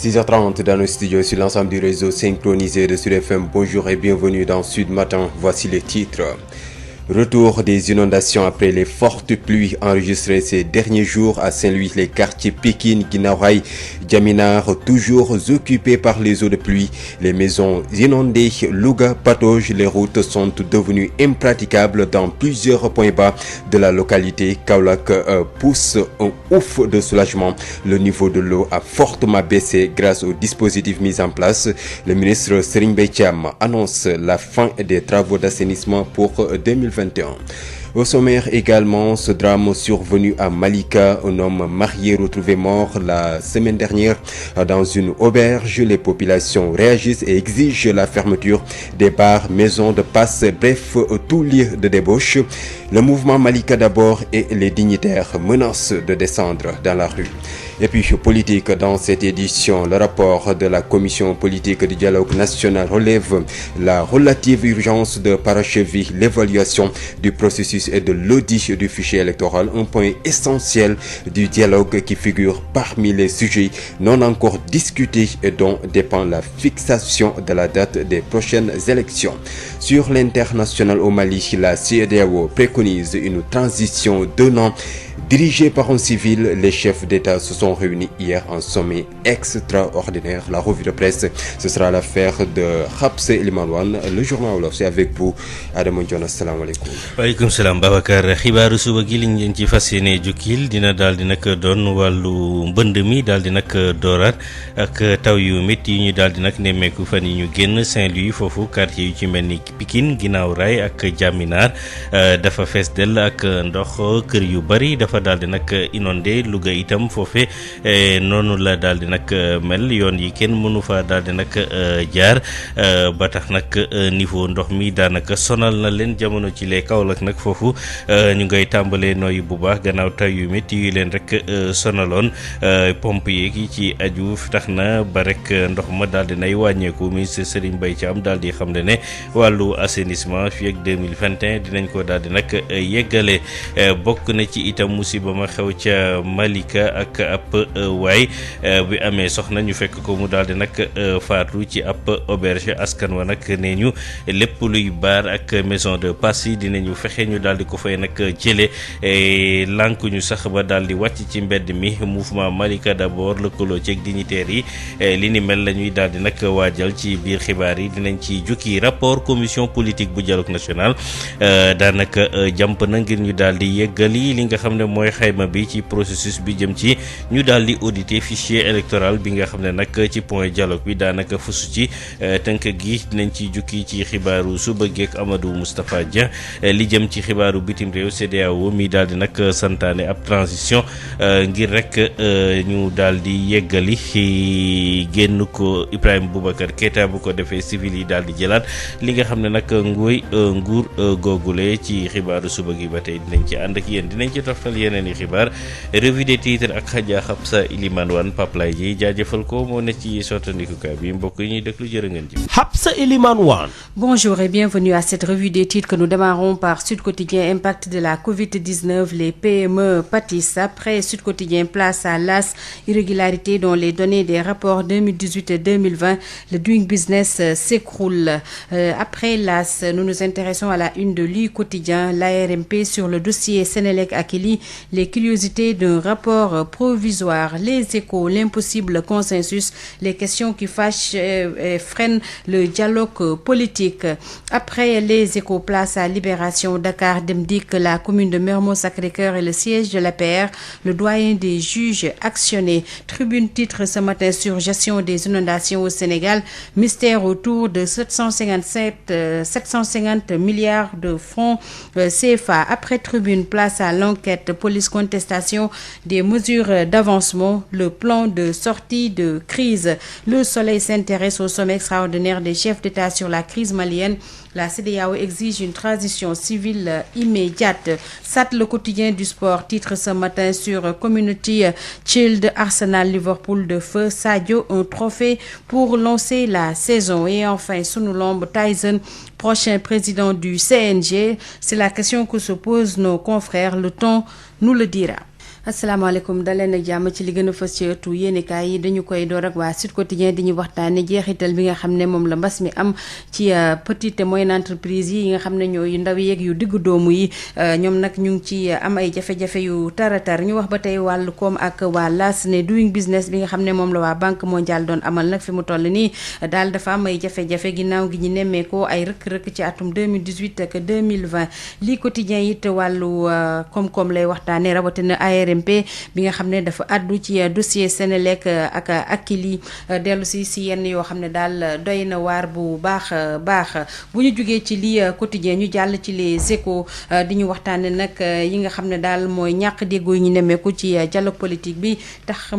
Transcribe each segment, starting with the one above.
6h30 dans nos studios sur l'ensemble du réseau synchronisé de Sud FM. Bonjour et bienvenue dans Sud Matin. Voici les titres. Retour des inondations après les fortes pluies enregistrées ces derniers jours à Saint-Louis. Les quartiers Pikine, Guinaw Rail, Diaminar toujours occupés par les eaux de pluie. Les maisons inondées, Louga patauge. Les routes sont devenues impraticables dans plusieurs points bas de la localité. Kaolack pousse un ouf de soulagement. Le niveau de l'eau a fortement baissé grâce aux dispositifs mis en place. Le ministre Serigne Mbaye Thiam annonce la fin des travaux d'assainissement pour 2021. Au sommaire également, ce drame survenu à Malika, un homme marié retrouvé mort la semaine dernière dans une auberge. Les populations réagissent et exigent la fermeture des bars, maisons de passe, bref, tout lieu de débauche. Le mouvement Malika d'abord et les dignitaires menacent de descendre dans la rue. Et puis politique dans cette édition, le rapport de la commission politique du dialogue national relève la relative urgence de parachever l'évaluation du processus et de l'audit du fichier électoral, un point essentiel du dialogue qui figure parmi les sujets non encore discutés et dont dépend la fixation de la date des prochaines élections. Sur l'international au Mali, la CEDEAO préconise une transition d'un an. Dirigé par un civil, les chefs d'État se sont réunis hier en sommet extraordinaire. La revue de presse, ce sera l'affaire de Habsa Elimane Wane. Le journal wolof, c'est avec vous Adama Ndione. asalaamaaleykum. waaleykum salaam Babacar. Xibaaru suba gi liñ leen ci fas yéene jukkil dina daal di nag doon wàllu mbënd mi daal di nag dooraat ak taw yu métti yi ñu daal di nag nemmeeku fan yi ñu génn Saint-Louis foofu quartier yu ci mel ni Pikine Guinaw Rail ak Diaminar dafa fees dell ak ndox kër yu bari dafa daal di nag inondé Louga itam foofe noonu la daal di nag mel yoon yi kenn mënu fa daal di nag jaar ba tax nag niveau ndox mi daanaka sonal na leen jamono ci lee Kaolack nag foofu ñu ngay tàmbalee nooyu bu baax gannaaw taw yu métti yu leen rek sonaloon pompe yeeg yi ci aju tax na ba rek ndox ma daal di nay wàññeeku ministre Serigne Mbaye Thiam daal di xam ne wàllu assainissement fii ak 2021 dinañ ko daal di nag yeggale bokk na ci itam musiba ma xew ca Malika ak ab waay bi amee soxna ñu fekk ko mu daal di nag faatu ci ab auberge askan wa nag nee ñu lépp luy baar ak maison de passe yi dinañu fexe ñu daal di ko fay nag jële lànk ñu sax ba daal di wàcc ci mbedd mi mouvement Malika d'abord lëkkaloo ceeg dignitaires yi li ni mel la ñuy daal di nag waajal ci biir xibaar yi dinañ ci jukki rapport commission politique bu dialogue national daanaka jàmp na ngir ñu daal di yeggali li nga xam ne mooy xayma bi ci processus bi jëm ci ñu daal di auditer fichier électoral bi nga xam ne nag ci point dialogue bi daanaka fusu ci tënk gi dinañ ci jukki ci xibaaru suba geek Amadou Moustapha Dia li jëm ci xibaaru bitim réew CEDEAO mi daal di nag santaane ab transition ngir rek ñu daal di yeggali génn ko Ibrahima Boubacar Keita bu ko defee civil yi daal di jëlaat li nga xam ne nag nguur googule ci xibaaru suba gi ba tey dinañ ci ànd ak yéen dinañ ci toftal yeneen i xibaar revue des titres ak Habsa Elimane Wane Paplay ji jaajëfal ko moo ne ci sottandikukaay bi mbokk yi ñuy déglu jërë ngeen ji. Habsa Elimane Wane. Bonjour et bienvenue à cette revue des titres que nous démarrons par Sud Quotidien. Impact de la Covid-19, les PME pâtissent. Après Sud Quotidien, place à l'AS, irrégularité dans les données des rapports 2018 et 2020. Le Doing Business s'écroule. Après l'AS, nous nous intéressons à la une de l'U Quotidien, l'ARMP sur le dossier Sénélec Akilee, les curiosités d'un rapport provisoire, les échos, l'impossible consensus, les questions qui fâchent et freinent le dialogue politique. Après les échos, place à Libération. Dakar Dem Dikk, la commune de Mermoz Sacré-Cœur est le siège de l'APR, le doyen des juges actionnés. Tribune titre ce matin sur gestion des inondations au Sénégal, mystère autour de 750 milliards de francs CFA. Après Tribune, place à l'enquête, police contestation des mesures d'avancement, le plan de sortie de crise. Le Soleil s'intéresse au sommet extraordinaire des chefs d'État sur la crise malienne. La CEDEAO exige une transition civile immédiate. SAT, le quotidien du sport, titre ce matin sur Community Shield, Arsenal, Liverpool de feu, Sadio, un trophée pour lancer la saison. Et enfin, Sunu Lamb, Tyson, prochain président du CNG. C'est la question que se posent nos confrères. Le temps nous le dira. asalaamaaleykum daleen ak jàmm ci li gën a fës ci ëttu yéenekaay yi dañu koy door ak waa Sud Quotidien di ñu waxtaane jeexital bi nga xam ne moom la mbas mi am ci petite et moyenne entreprise yi nga xam ne ñoo yu ndaw yeeg yu diggu doomu yi ñoom nag ñu ngi ci am ay jafe-jafe yu taratar ñu wax ba tey wàllu koom ak waa LAS ne doing business bi nga xam ne moom la waa Banque mondiale doon amal nag fi mu toll nii daal dafa am ay jafe-jafe ginnaaw gi ñu nemmeekoo ay rëkk-rëkk ci atum 2018 ak 2020 lii Quotidien it wàllu koom-koom lay waxtaane rawatina ARMP bi nga xam ne dafa àddu ci dossier Senelec ak Akilee dellu si yenn yoo xam ne daal doy na waar bu baax bu ñu jugee ci lii Quotidien ñu jàll ci les Échos di ñu waxtaane nag yi nga xam ne daal mooy ñàkk déggoo yi ñu nemmeeku ci dialogue politique bi tax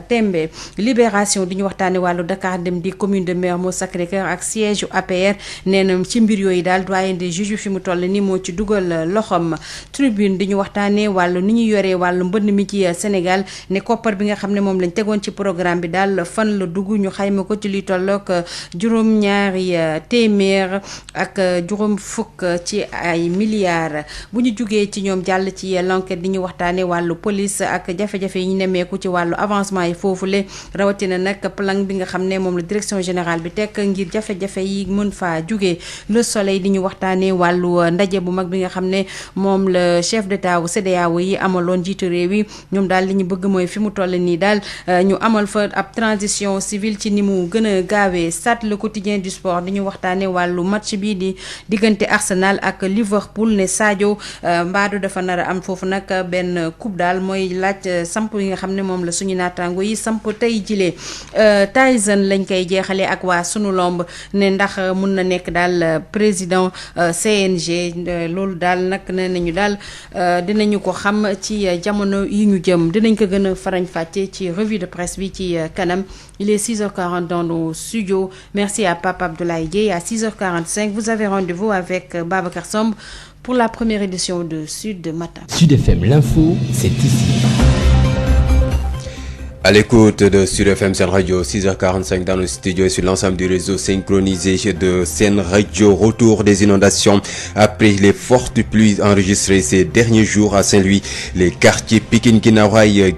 tembe Libération di ñu waxtaane wàllu Dakar Dem di commune de Mermoz Sacré-Cœur ak siège u APR nee na ci mbir yooyu daal doyen des juges fi mu toll ni moo ci dugal loxom Tribune di ñu waxtaane wàllu ni ñu yoree wàllu mbënn mi ci Sénégal ne koppar bi nga xam ne moom lañ tegoon ci programme bi daal fan la dugg ñu xayma ko ci li tollook juróom-ñaari téeméer ak juróom fukk ci ay milliards bu ñu jugee ci ñoom jàll ci l'enquête di ñu waxtaane wàllu police ak jafe-jafe yi ñu nemmeeku ci wàllu avancement yi foofule rawatina nag plan bi nga xam ne moom la direction générale bi teg ngir jafe-jafe yi mën faa jugee Le Soleil di ñu waxtaane wàllu ndaje bu mag bi nga xam ne moom la chef d'état wu CEDEAO yi amaloon jiitu réew yi ñoom daal li ñu bëgg mooy fi mu toll nii daal ñu amal fa ab transition civile ci ni mu gën a gaawee Stades Le Quotidien du sport di ñu waxtaane wàllu match bi di diggante Arsenal ak Liverpool ne Sadio mbaadu dafa nar a am foofu nag benn coupe daal mooy laaj samp yi nga xam ne moom la suñu naataango yi samp tey jilee Tyson lañ koy jeexalee ak waa sunu lomb ne ndax mun na nekk daal président CNG loolu daal nag nee nañu daal dinañu ko xam ci jamono yi ñu jëm dinañ ko gën a farañ fàcce ci revue de presse bi ci kanam. Il est 6h40 dans nos studios. Merci à Pape Abdoulaye Dieye. À 6h45, vous avez rendez-vous avec Babacar Somb pour la première édition de Sud Matin. Sud FM, l'info, c'est ici. À l'écoute de Sud FM Sen Radio, 6h45 dans le studio et sur l'ensemble du réseau synchronisé de Sen Radio. Retour des inondations après les fortes pluies enregistrées ces derniers jours à Saint-Louis. Les quartiers Pikine, Guinaw-Rail,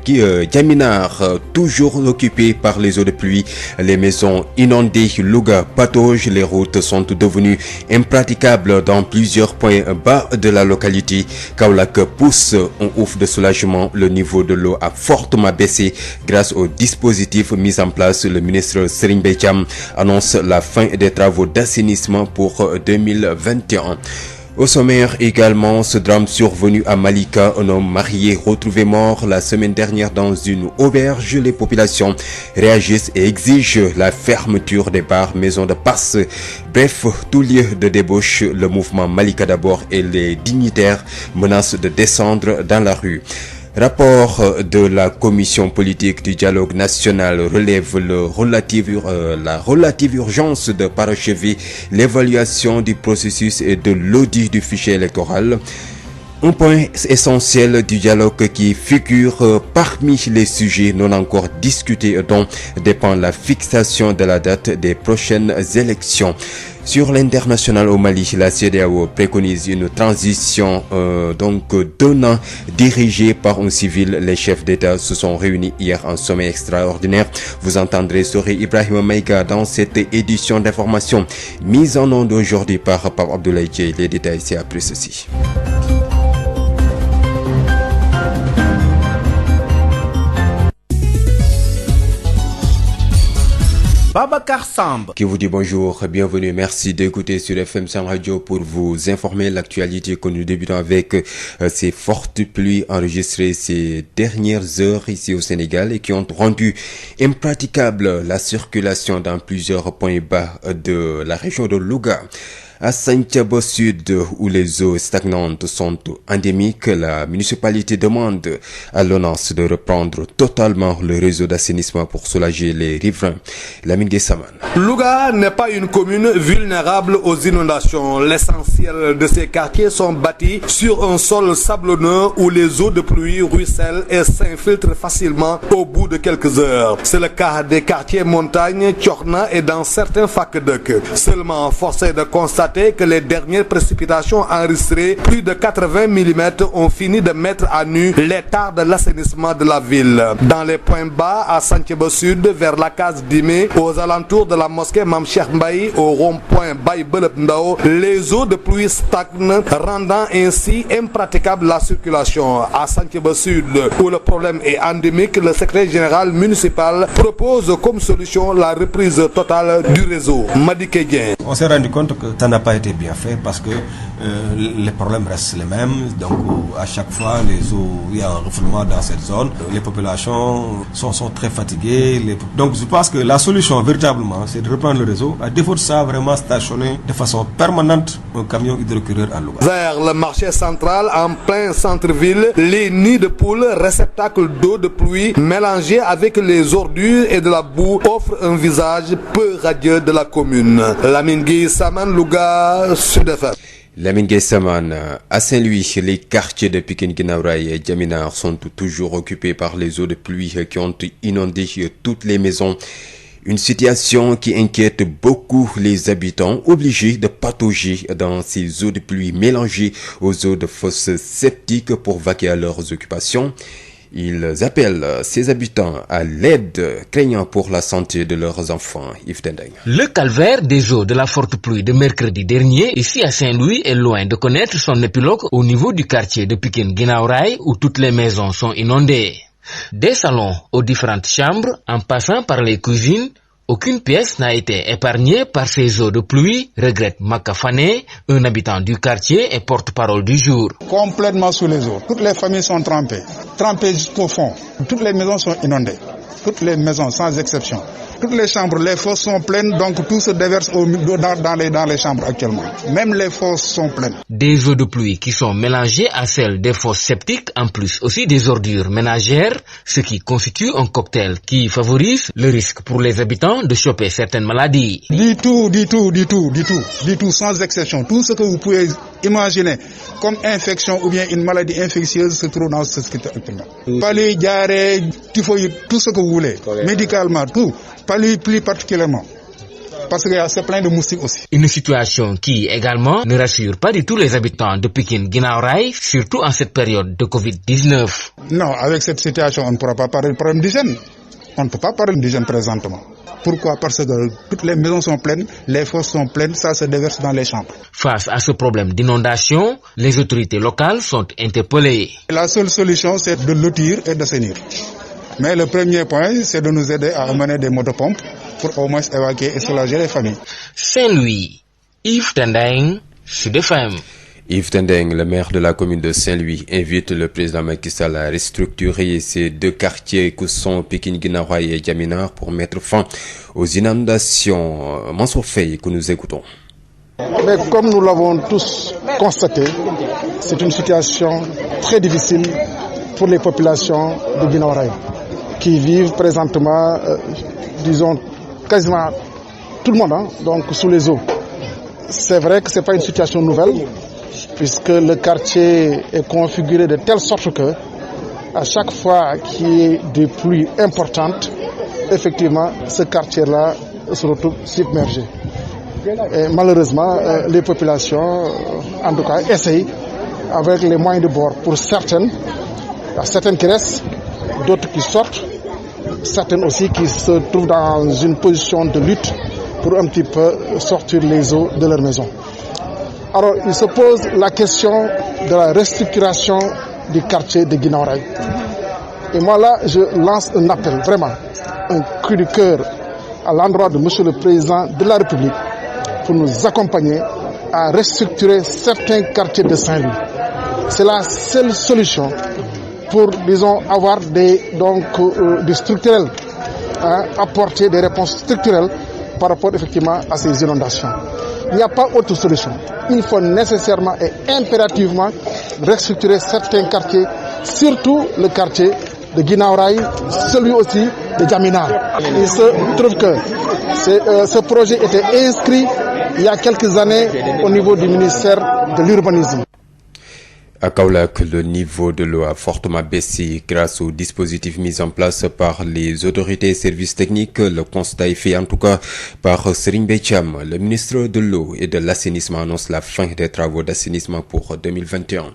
Diaminar, toujours occupés par les eaux de pluie. Les maisons inondées, Louga patauge. Les routes sont devenues impraticables dans plusieurs points bas de la localité. Kaolack pousse un ouf de soulagement. Le niveau de l'eau a fortement baissé grâce au dispositif mis en place. Le ministre Serigne Mbaye Thiam annonce la fin des travaux d'assainissement pour 2021. Au sommaire également, ce drame survenu à Malika, un homme marié retrouvé mort la semaine dernière dans une auberge. Les populations réagissent et exigent la fermeture des bars, maisons de passe. Bref, tout lieu de débauche, le mouvement Malika d'abord et les dignitaires menacent de descendre dans la rue. Rapport de la commission politique du dialogue national relève la relative urgence de parachever l'évaluation du processus et de l'audit du fichier électoral. Un point essentiel du dialogue qui figure parmi les sujets non encore discutés dont dépend la fixation de la date des prochaines élections. Sur l'international au Mali, la CEDEAO préconise une transition d'un an dirigée par un civil. Les chefs d'État se sont réunis hier en sommet extraordinaire. Vous entendrez Sori Ibrahima Maïga dans cette édition d'information mise en onde aujourd'hui par Pape Abdoulaye Dieye. Les détails c'est après ceci. Babacar Samb qui vous dit bonjour, bienvenue, merci d'écouter sur FM Sen Radio pour vous informer l'actualité que nous débutons avec ces fortes pluies enregistrées ces dernières heures ici au Sénégal et qui ont rendu impraticable la circulation dans plusieurs points bas de la région de Louga. À Santhiaba Sud, où les eaux stagnantes sont endémiques, la municipalité demande à l'ONAS de reprendre totalement le réseau d'assainissement pour soulager les riverains. Lamine Guessaman. Louga n'est pas une commune vulnérable aux inondations. L'essentiel de ces quartiers sont bâtis sur un sol sablonneux où les eaux de pluie ruissellent et s'infiltrent facilement au bout de quelques heures. C'est le cas des quartiers Montagne, Tchorna et dans certains Fakdek. Seulement, force est de constater constaté que les dernières précipitations enregistrées, plus de 80 mm, ont fini de mettre à nu l'état de l'assainissement de la ville. Dans les points bas, à Santhiaba Sud, vers la case Dimé, aux alentours de la mosquée Mame Cheikh Mbaye, au rond-point Baye Belep Ndao, les eaux de pluie stagnent, rendant ainsi impraticable la circulation. À Santhiaba Sud, où le problème est endémique, le secrétaire général municipal propose comme solution la reprise totale du réseau. Madické Dieng. On s'est rendu compte que ça n'a pas été bien fait parce que les problèmes restent les mêmes. Donc à chaque fois, il y a un refoulement dans cette zone. Les populations sont très fatiguées. Donc je pense que la solution véritablement, c'est de reprendre le réseau. À défaut de ça, vraiment stationner de façon permanente un camion hydrocureur à Louga. Vers le marché central, en plein centre-ville, les nids de poules, réceptacles d'eau de pluie mélangés avec les ordures et de la boue offrent un visage peu radieux de la commune. Lamine Gueye Samane, Louga, Sud FM. Lamine Gueye Samane, à Saint-Louis, les quartiers de Pikine, Guinaw Rail et Diamina sont toujours occupés par les eaux de pluie qui ont inondé toutes les maisons. Une situation qui inquiète beaucoup les habitants, obligés de patauger dans ces eaux de pluie mélangées aux eaux de fosses septiques pour vaquer à leurs occupations. Ils appellent ces habitants à l'aide, craignant pour la santé de leurs enfants. Yves Tendeng. Le calvaire des eaux de la forte pluie de mercredi dernier, ici à Saint-Louis, est loin de connaître son épilogue au niveau du quartier de Pikine Guinaw Rail, où toutes les maisons sont inondées. Des salons aux différentes chambres, en passant par les cuisines, aucune pièce n'a été épargnée par ces eaux de pluie, regrette Maka Fane, un habitant du quartier et porte-parole du jour. Complètement sous les eaux. Toutes les familles sont trempées jusqu'au fond. Toutes les maisons sont inondées. Toutes les maisons, sans exception. Toutes les chambres, les fosses sont pleines, donc tout se déverse dans les chambres actuellement. Même les fosses sont pleines. Des eaux de pluie qui sont mélangées à celles des fosses septiques, en plus aussi des ordures ménagères, ce qui constitue un cocktail qui favorise le risque pour les habitants de choper certaines maladies. Du tout, sans exception. Tout ce que vous pouvez imaginer comme infection ou bien une maladie infectieuse se trouve dans ce secteur actuellement. Palu, diarrhée, typhoïde, tout ce que vous voulez. Médicalement, tout. Palu plus particulièrement. Parce que c'est plein de moustiques aussi. Une situation qui également ne rassure pas du tout les habitants de Pikine Guinaw Rail, surtout en cette période de Covid-19. Non, avec cette situation, on ne pourra pas parler de problème d'hygiène. On ne peut pas parler d'hygiène présentement. Pourquoi? Parce que toutes les maisons sont pleines, les fosses sont pleines, ça se déverse dans les chambres. Face à ce problème d'inondation, les autorités locales sont interpellées. La seule solution, c'est de lotir et d'assainir. Mais le premier point, c'est de nous aider à amener des motopompes pour au moins évacuer et soulager les familles. Saint-Louis, Yves Tendeng, Sud FM. Yves Tendeng, le maire de la commune de Saint-Louis, invite le président Macky Sall à restructurer ces deux quartiers que sont Pikine Guinaw Rail et Diamina pour mettre fin aux inondations. Mansour Faye, que nous écoutons. Mais comme nous l'avons tous constaté, c'est une situation très difficile pour les populations de Guinaw Rail qui vivent présentement, disons, quasiment tout le monde, donc sous les eaux. C'est vrai que ce n'est pas une situation nouvelle, puisque le quartier est configuré de telle sorte que, à chaque fois qu'il y a des pluies importantes, effectivement, ce quartier-là se retrouve submergé. Et malheureusement, les populations, en tout cas, essayent avec les moyens de bord. Pour certaines, il y a certaines qui restent, d'autres qui sortent, certaines aussi qui se trouvent dans une position de lutte pour un petit peu sortir les eaux de leur maison. Alors, il se pose la question de la restructuration du quartier de Guinaw Rail. Et moi là, je lance un appel, vraiment, un cri du cœur à l'endroit de Monsieur le Président de la République pour nous accompagner à restructurer certains quartiers de Saint-Louis. C'est la seule solution pour, disons, avoir des structurels, apporter des réponses structurelles par rapport effectivement à ces inondations. Il n'y a pas autre solution. Il faut nécessairement et impérativement restructurer certains quartiers, surtout le quartier de Guinaw Rail, celui aussi de Diamina. Il se trouve que ce projet était inscrit il y a quelques années au niveau du ministère de l'Urbanisme. À Kaolack, le niveau de l'eau a fortement baissé grâce au dispositif mis en place par les autorités et services techniques. Le constat est fait en tout cas par Serigne Mbaye Thiam. Le ministre de l'eau et de l'assainissement annonce la fin des travaux d'assainissement pour 2021.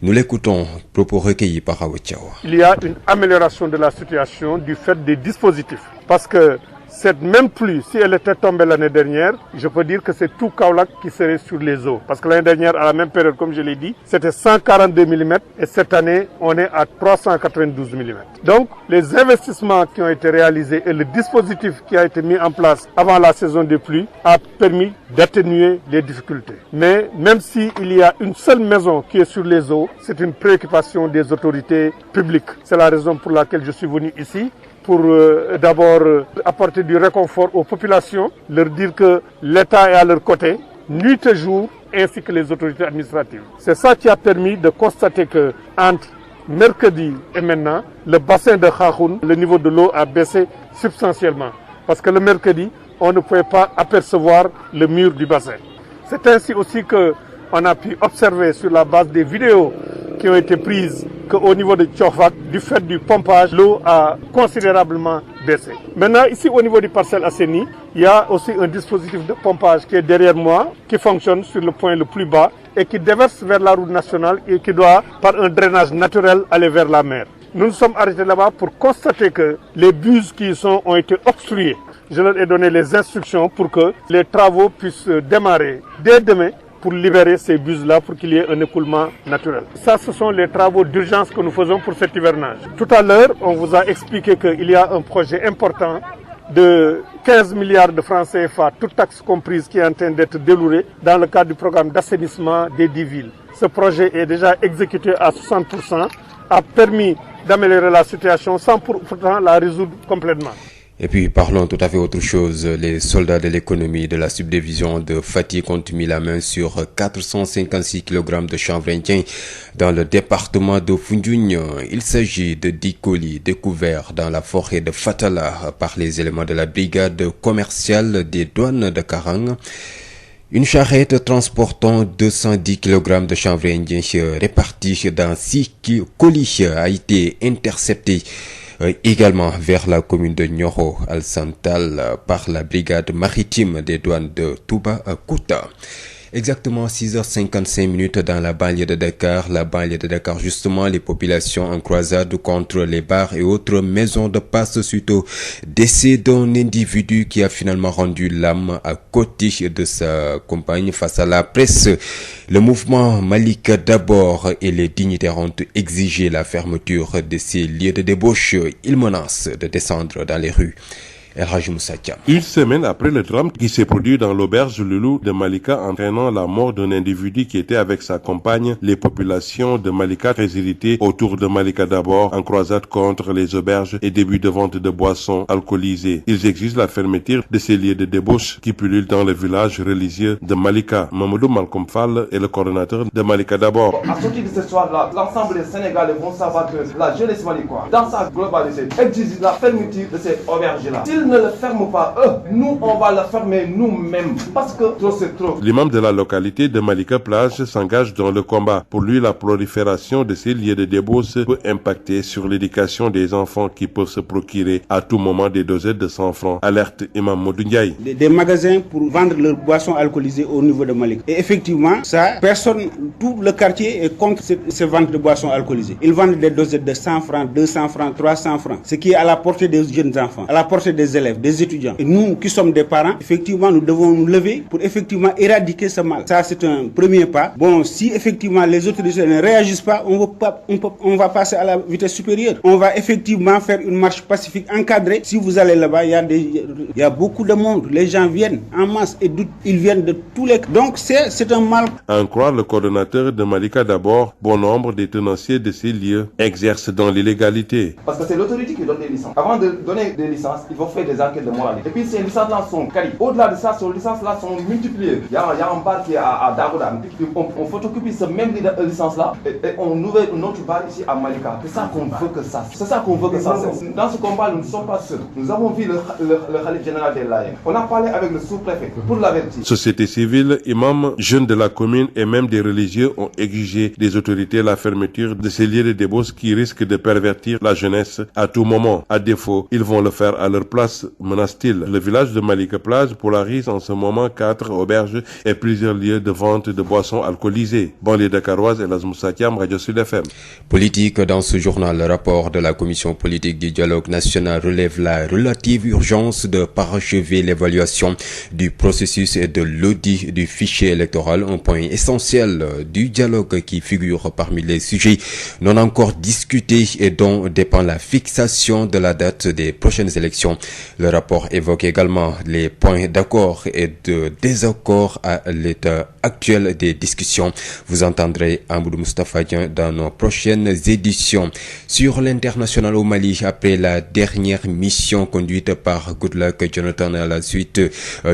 Nous l'écoutons, propos recueillis par Awa Thiaw. Il y a une amélioration de la situation du fait des dispositifs. Parce que cette même pluie, si elle était tombée l'année dernière, je peux dire que c'est tout Kaolack qui serait sur les eaux. Parce que l'année dernière, à la même période, comme je l'ai dit, c'était 142 mm et cette année, on est à 392 mm. Donc, les investissements qui ont été réalisés et le dispositif qui a été mis en place avant la saison des pluies a permis d'atténuer les difficultés. Mais même s'il y a une seule maison qui est sur les eaux, c'est une préoccupation des autorités publiques. C'est la raison pour laquelle je suis venu ici. Pour d'abord apporter du réconfort aux populations, leur dire que l'État est à leur côté, nuit et jour, ainsi que les autorités administratives. C'est ça qui a permis de constater que entre mercredi et maintenant, le bassin de Khahoun, le niveau de l'eau a baissé substantiellement. Parce que le mercredi, on ne pouvait pas apercevoir le mur du bassin. C'est ainsi aussi qu'on a pu observer sur la base des vidéos qui ont été prises qu'au niveau de Tchofak, du fait du pompage, l'eau a considérablement baissé. Maintenant, ici au niveau du parcelle Asseni, il y a aussi un dispositif de pompage qui est derrière moi, qui fonctionne sur le point le plus bas et qui déverse vers la route nationale et qui doit, par un drainage naturel, aller vers la mer. Nous nous sommes arrêtés là-bas pour constater que les buses qui y sont ont été obstruées. Je leur ai donné les instructions pour que les travaux puissent démarrer dès demain pour libérer ces buses-là pour qu'il y ait un écoulement naturel. Ça, ce sont les travaux d'urgence que nous faisons pour cet hivernage. Tout à l'heure, on vous a expliqué qu'il y a un projet important de 15 milliards de francs CFA, toutes taxes comprises, qui est en train d'être déroulé dans le cadre du programme d'assainissement des 10 villes. Ce projet est déjà exécuté à 60%, a permis d'améliorer la situation sans pourtant la résoudre complètement. Et puis parlons tout à fait autre chose. Les soldats de l'économie de la subdivision de Fatick ont mis la main sur 456 kg de chanvre indien dans le département de Foundiougne. Il s'agit de 10 colis découverts dans la forêt de Fatala par les éléments de la brigade commerciale des douanes de Karang. Une charrette transportant 210 kg de chanvre indien répartis dans 6 colis a été interceptée également vers la commune de Nioro al-Santal par la brigade maritime des douanes de Toubacouta. Exactement 6h55 dans la banlieue de Dakar. La banlieue de Dakar, justement, les populations en croisade contre les bars et autres maisons de passe suite au décès d'un individu qui a finalement rendu l'âme à côté de sa compagne face à la presse. Le mouvement Malika d'abord et les dignitaires ont exigé la fermeture de ces lieux de débauche. Ils menacent de descendre dans les rues. Une semaine après le drame qui s'est produit dans l'auberge Loulou de Malika entraînant la mort d'un individu qui était avec sa compagne, les populations de Malika très irritées autour de Malika d'abord en croisade contre les auberges et début de vente de boissons alcoolisées. Ils exigent la fermeture de ces lieux de débauche qui pullulent dans le village religieux de Malika. Mamadou Malcolm Fall est le coordonnateur de Malika d'abord. À sortir de ce soir-là, l'ensemble des Sénégalais vont savoir que la jeunesse malicoise, dans sa globalité, exige la fermeture de cette auberge-là. Ne le ferment pas, nous on va le fermer nous-mêmes parce que trop c'est trop. L'imam de la localité de Malika Plage s'engage dans le combat. Pour lui, la prolifération de ces lieux de débauche peut impacter sur l'éducation des enfants qui peuvent se procurer à tout moment des dosettes de 100 francs. Alerte Imam Modou Ndiaye. Des magasins pour vendre leurs boissons alcoolisées au niveau de Malika. Et effectivement, ça, tout le quartier est contre ces ventes de boissons alcoolisées. Ils vendent des dosettes de 100 francs, 200 francs, 300 francs, ce qui est à la portée des jeunes enfants, à la portée des élèves, des étudiants. Et nous qui sommes des parents, effectivement, nous devons nous lever pour effectivement éradiquer ce mal. Ça, c'est un premier pas. Bon, si effectivement les autorités ne réagissent pas, on va passer à la vitesse supérieure. On va effectivement faire une marche pacifique encadrée. Si vous allez là-bas, il y a beaucoup de monde. Les gens viennent en masse et ils viennent de tous les... Donc, c'est un mal. À en croire le coordonnateur de Malika d'abord, bon nombre des tenanciers de ces lieux exercent dans l'illégalité. Parce que c'est l'autorité qui donne des licences. Avant de donner des licences, il faut faire fait des enquêtes de moralité. Et puis ces licences-là sont qualifiées. Au-delà de ça, ces licences-là sont multipliées. Il y a un bar qui est à Dagoda. On photocopie ce même licence-là et on ouvre un autre bar ici à Malika. C'est ça qu'on veut que ça. C'est ça qu'on veut que ça. Dans ce combat, nous ne sommes pas seuls. Nous avons vu le khalife général des Layènes. On a parlé avec le sous-préfet pour l'avertir. Société civile, imams, jeunes de la commune et même des religieux ont exigé des autorités la fermeture de ces lieux de débauche qui risquent de pervertir la jeunesse à tout moment. À défaut, ils vont le faire à leur place, menace-t-il. Le village de Malika Plage polarise en ce moment 4 auberges et plusieurs lieux de vente de boissons alcoolisées. Banlieue dakaroise, Elhadji Moussa Thiam, Radio Sud FM. Politique, dans ce journal, le rapport de la commission politique du dialogue national relève la relative urgence de parachever l'évaluation du processus et de l'audit du fichier électoral, un point essentiel du dialogue qui figure parmi les sujets non encore discutés et dont dépend la fixation de la date des prochaines élections. Le rapport évoque également les points d'accord et de désaccord à l'état actuel des discussions. Vous entendrez Amadou Moustapha Dieng dans nos prochaines éditions. Sur l'international au Mali, après la dernière mission conduite par Goodluck Jonathan à la suite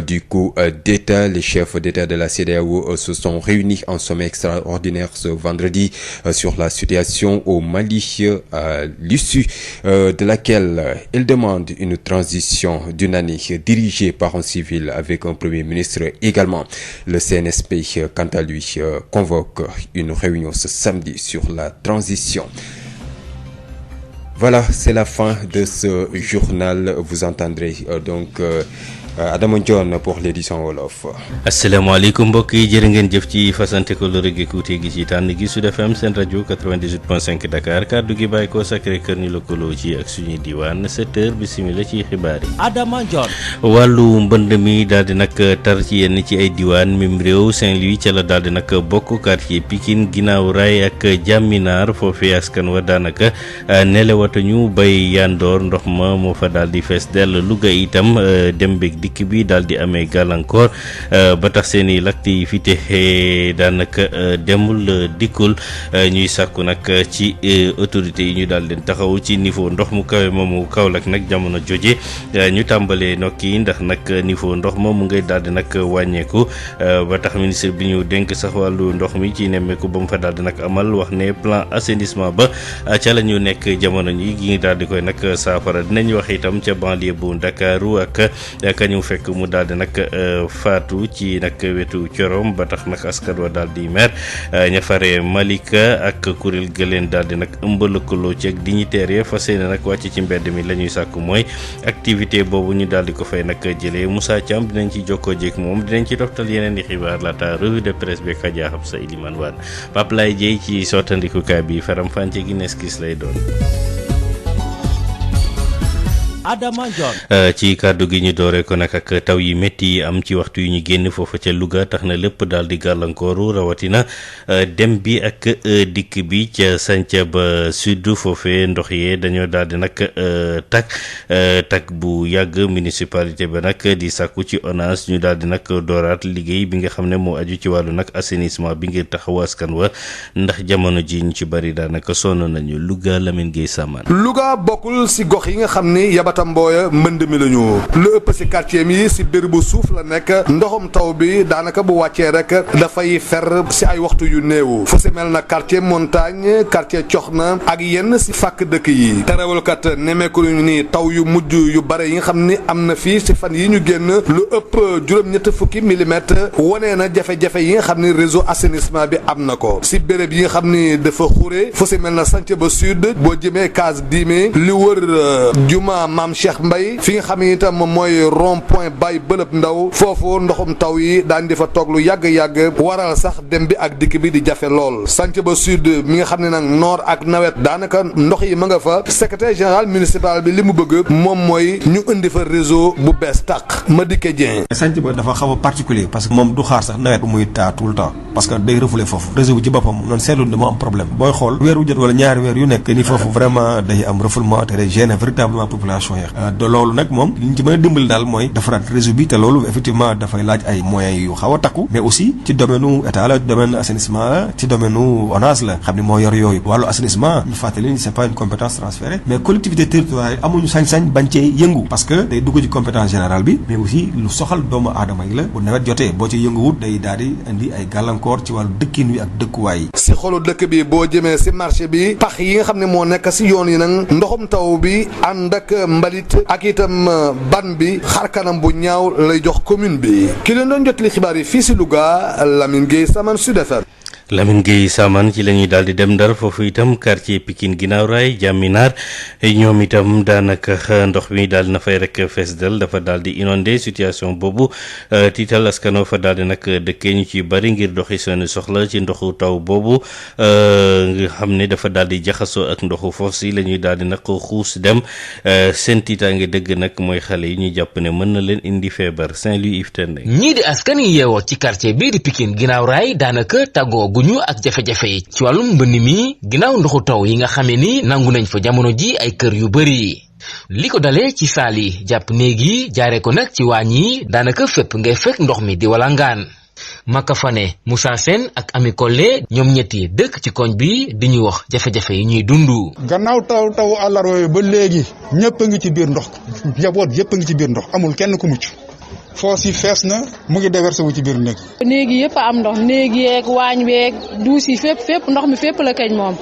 du coup d'État, les chefs d'État de la CEDEAO se sont réunis en sommet extraordinaire ce vendredi sur la situation au Mali, à l'issue de laquelle ils demandent une transition d'une année dirigée par un civil avec un premier ministre également. Le CNSP, quant à lui, convoque une réunion ce samedi sur la transition. Voilà, c'est la fin de ce journal. Vous entendrez donc Adama Ndione pour l'édition wolof. asalaamaaleykum mbokk yi, jërë ngeen jëf ci fasante ko lu rëgg kuute gi ci tànn gi Sud FM seen rajo 98.5 Dakar kàddu gi bàyyi ko Sacré-Cœur ñu lëkkaloo ci ak suñuy diwaan 7h bisimila ci xibaar yi. Adama Ndione. wàllu mbënd mi daal di nag tar ci yenn ci ay diwaan mim réew Saint-Louis ca la daal di nag bokk quartier Pikine Ginnaaw Raay ak Jàmminaar foofee askan wa daanaka nelewatuñu bay yandoor ndox ma moo fa daal di fees dell. Louga itam dem beeg dikk bi daal di amee gàllankoor ba tax seen i l'activité daanaka demul dikkul. ñuy sàkku nag ci autorités yi ñu daal leen taxaw ci niveau ndox mu kawe moomu Kaolack nag jamono joje ñu tàmbalee nokki ndax nag niveau ndox ma mu ngay daal di nag wàññeeku ba tax ministre bi ñu dénk sax wàllu ndox mi ci nemmeeku ba mu fa daal di nag amal wax ne plan assainissement ba ca la ñu nekk jamono ji gi daal di koy nag saafara. dinañ wax itam ca banlieue bu Ndakaaru ak kañu fekk mu daal di nag faatu ci nag wetu Corom ba tax nag askan wa daal di mer. ña fare Malika ak kuréel gëleen daal di nag ëmbalëkkaloo ci ak dignitaire fas yéene nag wàcc ci mbedd mi la ñuy sàkk mooy activité boobu ñu daal di ko fay nag jëlee. Moussa Thiam dinañ ci jokkoo jéeg moom dinañ ci toftal yeneen di xibaar laata revue de presse bi Kaja Habsa Iliman Wane Pape Laye Dieye ci sottandikukaay bi faram fànce gi neskis lay doon. Adama Ndione. ci kàddu gi ñu doore ko nag ak taw yi métti yi am ci waxtu yu ñu génn foofa ca Louga tax na lépp daal di gàllankooru rawatina dem bi ak dikk bi ca Santhiaba Sud foofee ndox yee dañoo daal di nag tak bu yàgg. municipalité ba nag di sàkku ci ONAS ñu daal di nag dooraat liggéey bi nga xam ne moo aju ci wàllu nag assainissement bi ngir taxawu askan wa ndax jamono ji ñu ci bari daanaka sonn nañu. Louga Lamine Gueye Samane. Louga bokkul si gox yi nga xam ni Tambooya mbënd mi la ñu lu ëpp si quartier mi si bér bu suuf la nekk. ndoxum taw bi daanaka bu wàccee rek dafay fer si ay waxtu yu néew fu si mel na quartier montagne quartier Coxna ak yenn si fàkk dëkk yi. terewulkat nemeeku ñu ni taw yu mujj yu bare yi nga xam ni am na fii si fan yi ñu génn lu ëpp juróom-ñett fukki millimètres wonee na jafe-jafe yi nga xam ni réseau assainissement bi am na ko si béréb yi nga xam ni dafa xure fu si mel na Santhiaba Sud boo jëmee Case Dime li wër juma Maam Cheikh Mbaye fi nga xam ne itam mooy rond point Baye Bëlëb Ndaw foofu ndoxum taw yi daan di fa toog lu yàgg-yàgg waral sax dem bi ak dikk bi di jafe lool. Santhiaba Sud mi nga xam ne nag noor ak nawet daanaka ndox yi ma nga fa secrétaire général municipal bi li mu bëgg moom mooy ñu indi fa réseau bu bees tàq Madické Dieng. Santhiaba dafa xaw a particulier parce que moom du xaar sax nawet muy taa tout le temps parce que day refoulé foofu réseau bi ci boppam noonu seetlu dama am problème booy xool weer wu jot wala ñaari weer yu nekk ni foofu vraiment day am refoulement te day gêner véritablement population inondation yi de loolu nag moom li ñu ci mën a dimbali daal mooy defaraat réseau bi te loolu effectivement dafay laaj ay moyens yu xaw a takku mais aussi ci domaine u état la domaine assainissement la ci domaine u ONAS la xam ne moo yor yooyu wàllu assainissement ñu fàttali c'est pas une compétence transférée mais collectivité territoriale yi amuñu sañ-sañ bañ cee yëngu parce que day dugg ci compétence générale bi mais aussi lu soxal doomu aadama yi la bu nawet jotee boo ci yënguwut day daal di indi ay gàllankoor ci wàllu dëkkin wi ak dëkkuwaay yi. si xolu dëkk bi boo jëmee si marché bi pax yi nga xam ne moo nekk si yoon yi nag ndoxum taw bi ànd ak mbalit ak itam ban bi xarkanam bu ñaaw lay jox commune bi ki leen doon jotali xibaar yi fii si Louga Lamine Gueye Samane Sud FM. Lamine Gueye Samane ci la ñuy daal di dem Ndar foofu itam quartier Pikine Guinaw Rail Jaminaar ñoom itam daanaka ndox mi daal na fay rek fees del dafa daal di inondé situation boobu tiital askanoo fa daal di nag dëkkee ñu ci bari ngir doxi seen soxla ci ndoxu taw boobu nga xam ne dafa daal di jaxasoo ak ndoxu foos yi la ñuy daal di nag xuus dem seen tiitaange dëgg nag mooy xale yi ñuy jàpp ne mën na leen indi feebar Saint-Louis Yves Tendeng. ñii di askan yi yeewoo ci quartier bii di Pikine Guinaw Rail daanaka tàggoo ñu ak jafe-jafe yi ci wàllum mbënn mi ginnaaw ndoxu taw yi nga xamee ni nangu nañ fa jamono ji ay kër yu bari li ko dalee ci saal yi jàpp néeg yi jaaree ko nag ci waañ yi daanaka fépp ngay fekk ndox mi di walangaan Maka Fane Moussa Sène ak Ami Collé ñoom ñetti dëkk ci koñ bi di ñu wax jafe-jafe yi ñuy dund. gannaaw taw àllarba ba léegi ñëpp a ngi ci biir ndox njaboot yëpp a ngi ci biir ndox amul kenn ku mucc foos yi fees na mu ngi déversé wu ci biir néeg yi yëpp am ndox néeg yeeg waañ weeg duus yi fépp ndox mi fépp la kañ moom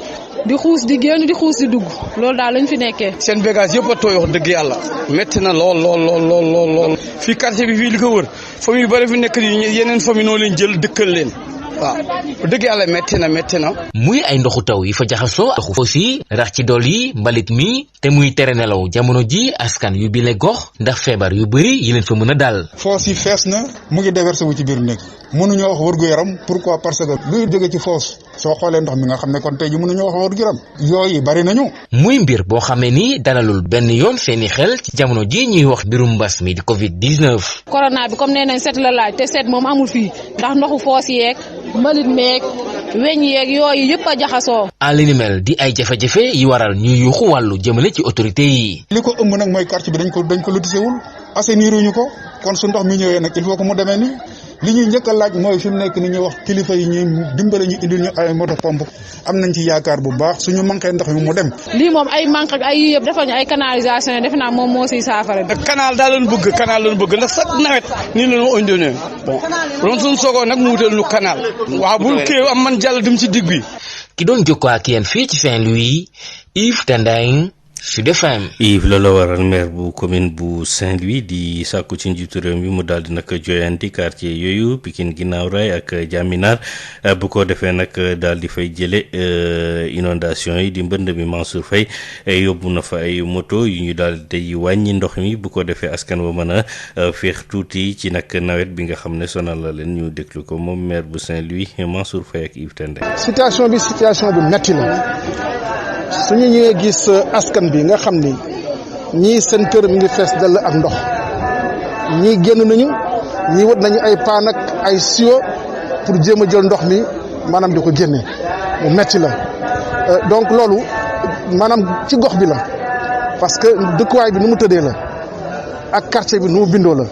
di xuus di génn di xuus di dugg loolu daal lañ fi nekkee. seen bagage yëpp a tooy wax dëgg yàlla métti na lool fii quartier bi fii li ko wër famille yu bëri fi nekk yeneen famille noo leen jël dëkkal leen waaw dëgg yàlla métti na. muy ay ndoxu taw yi fa jaxasoo ndoxu foos yi rax ci dool yi mbalit mi te muy tere nelaw jamono ji askan yu bile gox ndax feebar yu bëri yi leen fa mën a dal. foos yi fees na mu ngi déversé wu ci biir néeg mënuñoo wax wërgu yaram pourquoi parce que luy jóge ci foos soo xoolee ndox mi nga xam ne kon tey ji mënuñoo wax wërgu yaram yooyu bari nañu. muy mbir boo xamee ni dalalul benn yoon seeni xel ci jamono ji ñuy wax mbirum mbas mi di Covid-19. corona bi comme nee nañ set la laaj te set moom amul fii ndax ndoxu foos yeeg mbalit meeg weñ yeeg yooyu yëpp a jaxasoo. li ni mel di ay jafe-jafe yi waral ñuy yuuxu wàllu jëmale ci autorité yi. li ko ëmb nag mooy quartier bi dañ ko lotissé wul assainiruñu ko kon su ndox mi ñëwee nag il faut que mu demee ni li ñuy njëkk a laaj mooy fi mu nekk ni ñuy wax kilifa yi ñuy dimbale ñu indil ñu ay moto pompe am nañ ci yaakaar bu baax suñu manqué ndox mi mu dem. lii moom ay manque ak ay yëpp defal ñu ay canalisation yi defe naa moom moo siy saafara. canal daa leen bëgg ndax sax nawet nii la ñu indonee bon loolu suñu soogoo nag mu wutal ñu canal. waaw bul kii am man jàll dem ci digg bi. ki doon jokkoo ak yéen fii ci Saint-Louis Yves Tendeng Sud FM. Yves loolu waral maire bu commune bu Saint-Louis di sàkku ci njiitu réew mi mu daal di nag joyanti quartier yooyu Pikine Guinaw Rail ak Jaminaar bu ko defee nag daal di fay jële inondation yi di mbënd mi Mansour Faye yóbbu na fa ay moto yu ñu daal di wàññi ndox mi bu ko defee askan wa mën a féex tuuti ci nag nawet bi nga xam ne sonal la leen ñu déglu ko moom maire bu Saint-Louis Mansour Faye ak Yves Tendeng. situation bu metti la. suñu ñëwee gis askan bi nga xam ni ñii seen kër mi ngi fees dell ak ndox ñii génn nañu ñii wut nañu ay paan ak ay siwo pour jéem a jël ndox mi maanaam di ko génne mu metti la donc loolu maanaam ci gox bi la parce que dëkkuwaay bi nu mu tëddee la ak quartier bi nu mu bindoo la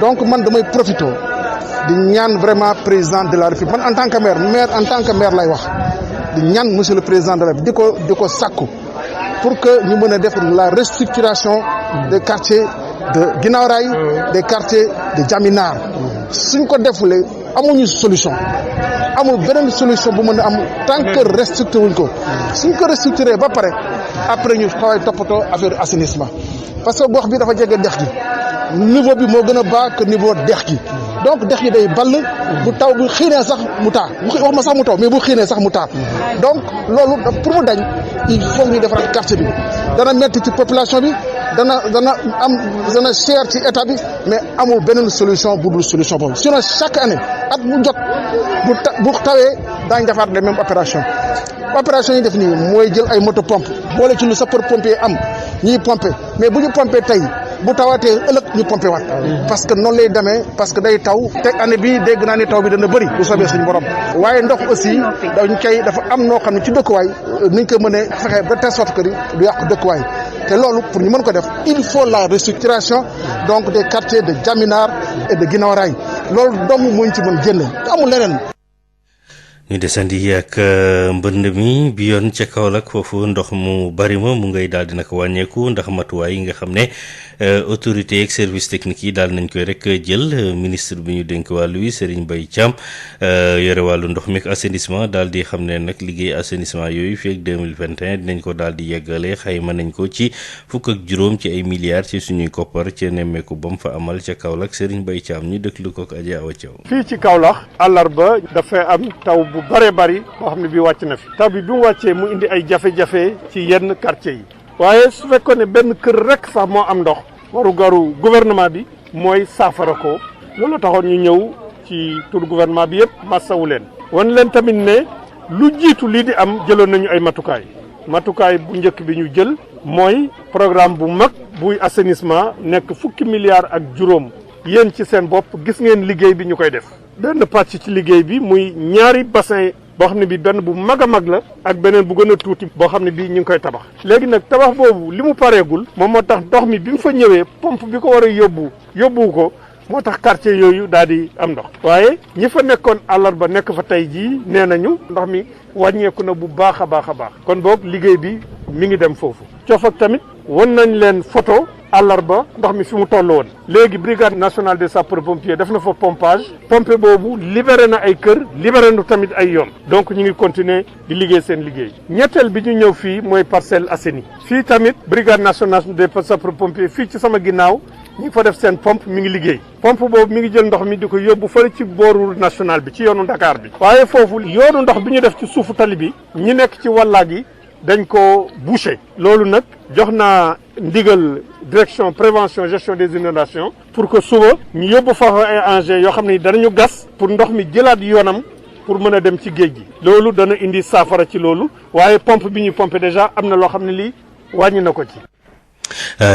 donc man damay profité di ñaan vraiment président de la République man en tant que maire lay wax di ñaan monsieur le président de la République di ko sàkku pour que ñu mën a def la restructuration des quartiers de Guinaw Rail des quartiers de Jaminaar suñ ko defulee amuñu solution amul beneen solution bu mën a am tant que restructuré wuñ ko suñ ko restructuré ba pare après ñu xaway toppatoo affaire assainissement parce que gox bi dafa jege dex gi niveau bi moo gën a bas que niveau dex gi donc dex gi day ball bu taw bu xiinee sax mu taa wax ma sax mu taw mais bu xiinee sax mu taa donc loolu pour mu dañ il faut ñu defaraat quartier bi dana metti ci population bi dana cher ci état bi mais amul beneen solution bu dul solution boobu sinon chaque année at bu jot bu tawee daañ defaat les mêmes opérations yi def nii mooy jël ay moto pompe boole ci lu sapeur pompier am ñiy pomper mais bu ñu pomper tey bu tawaatee ëllëg ñu pompé waat parce que noonu lay demee parce que day taw te année bi dégg naa ni taw bi dana bëri bu soobee suñu borom waaye ndox aussi dafa am noo xam ne ci dëkkuwaay niñ ko mënee fexe ba telle sorte que du yàq dëkkuwaay te loolu pour ñu mën ko def il faut la restructuration donc des quartiers de Diaminar et de Guinaw Rail loolu doomu moo ñu ci mën génne amul leneen. ñu desandi ak mbënd mi bi yoon ca Kaolack foofu ndox mu bari ma mu ngay daal di nag wàññeeku ndax matuwaay yi nga xam ne autorité ak service technique yi daal nañ koy rek jël ministre bi ñu dénk wàllu wi Serigne Mbaye Thiam yore wàllu ndox mi ak assainissement daal di xam ne nag liggéey assainissement yooyu fii ak 2021 dinañ ko daal di yeggale xayma nañ ko ci fukk ak juróom ci ay milliards ci suñuy koppar ca nemmeeku ba mu fa amal ca Kaolack Serigne Mbaye Thiam ñu dëkklu ko ak Adja Awa Thiaw. fii ci Kaolack àllarba dafay am taw bu bare bari boo xam ne bii wàcc na fi taw bi mu wàccee mu indi ay jafe-jafe ci yenn quartier yi waaye su fekkoon ne benn kër rek sax moo am ndox waru garu gouvernement bi mooy saafara ko loolu taxoon ñu ñëw ci tur gouvernement bi yëpp massawu leen wan leen tamit ne lu jiitu lii di am jëloon nañu ay matukaay bu njëkk bi ñu jël mooy programme bu mag buy assainissement nekk fukki milliards ak juróom yéen ci seen bopp gis ngeen liggéey bi ñu koy def benn pàcc ci liggéey bi muy ñaari bassin boo xam ne bi benn bu mag a mag la ak beneen bu gën a tuuti boo xam ne bii ñu ngi koy tabax léegi nag tabax boobu li mu pareegul moom moo tax ndox mi bi mu fa ñëwee pompe bi ko war a yóbbu ko moo tax quartier yooyu daal di am ndox waaye ñi fa nekkoon àllarba nekk fa tey jii nee nañu ndox mi wàññeeku na bu baax a baax a baax kon boog liggéey bi mi ngi dem foofu cof ak tamit won nañ leen photo àllarba ndox mi fi mu toll woon léegi brigade nationale des sapeurs pompiers def na fa pompage pompe boobu libéré na ay kër libéré na tamit ay yoon donc ñu ngi continuer di liggéey seen liggéey ñetteel bi ñu ñëw fii mooy Parcelles Assainies fii tamit brigade nationale des sapeurs pompiers fii ci sama ginnaaw ñu ngi fa def seen pompe mi ngi liggéey pompe boobu mi ngi jël ndox mi di ko yóbbu fële ci booru national bi ci yoonu Dakar bi waaye foofu yoonu ndox bi ñu def ci suufu tali bi ñi nekk ci wàllaa gi dañ ko bouché loolu nag jox naa ndigal direction prévention gestion des inondations pour que suba ñu yóbbu fa ay engins yoo xam ne danañu gas pour ndox mi jëlaat yoonam pour mën a dem ci géej gi loolu dana indi saafara ci loolu waaye pompe bi ñuy pompe déjà am na loo xam ne lii wàññi na ko ci.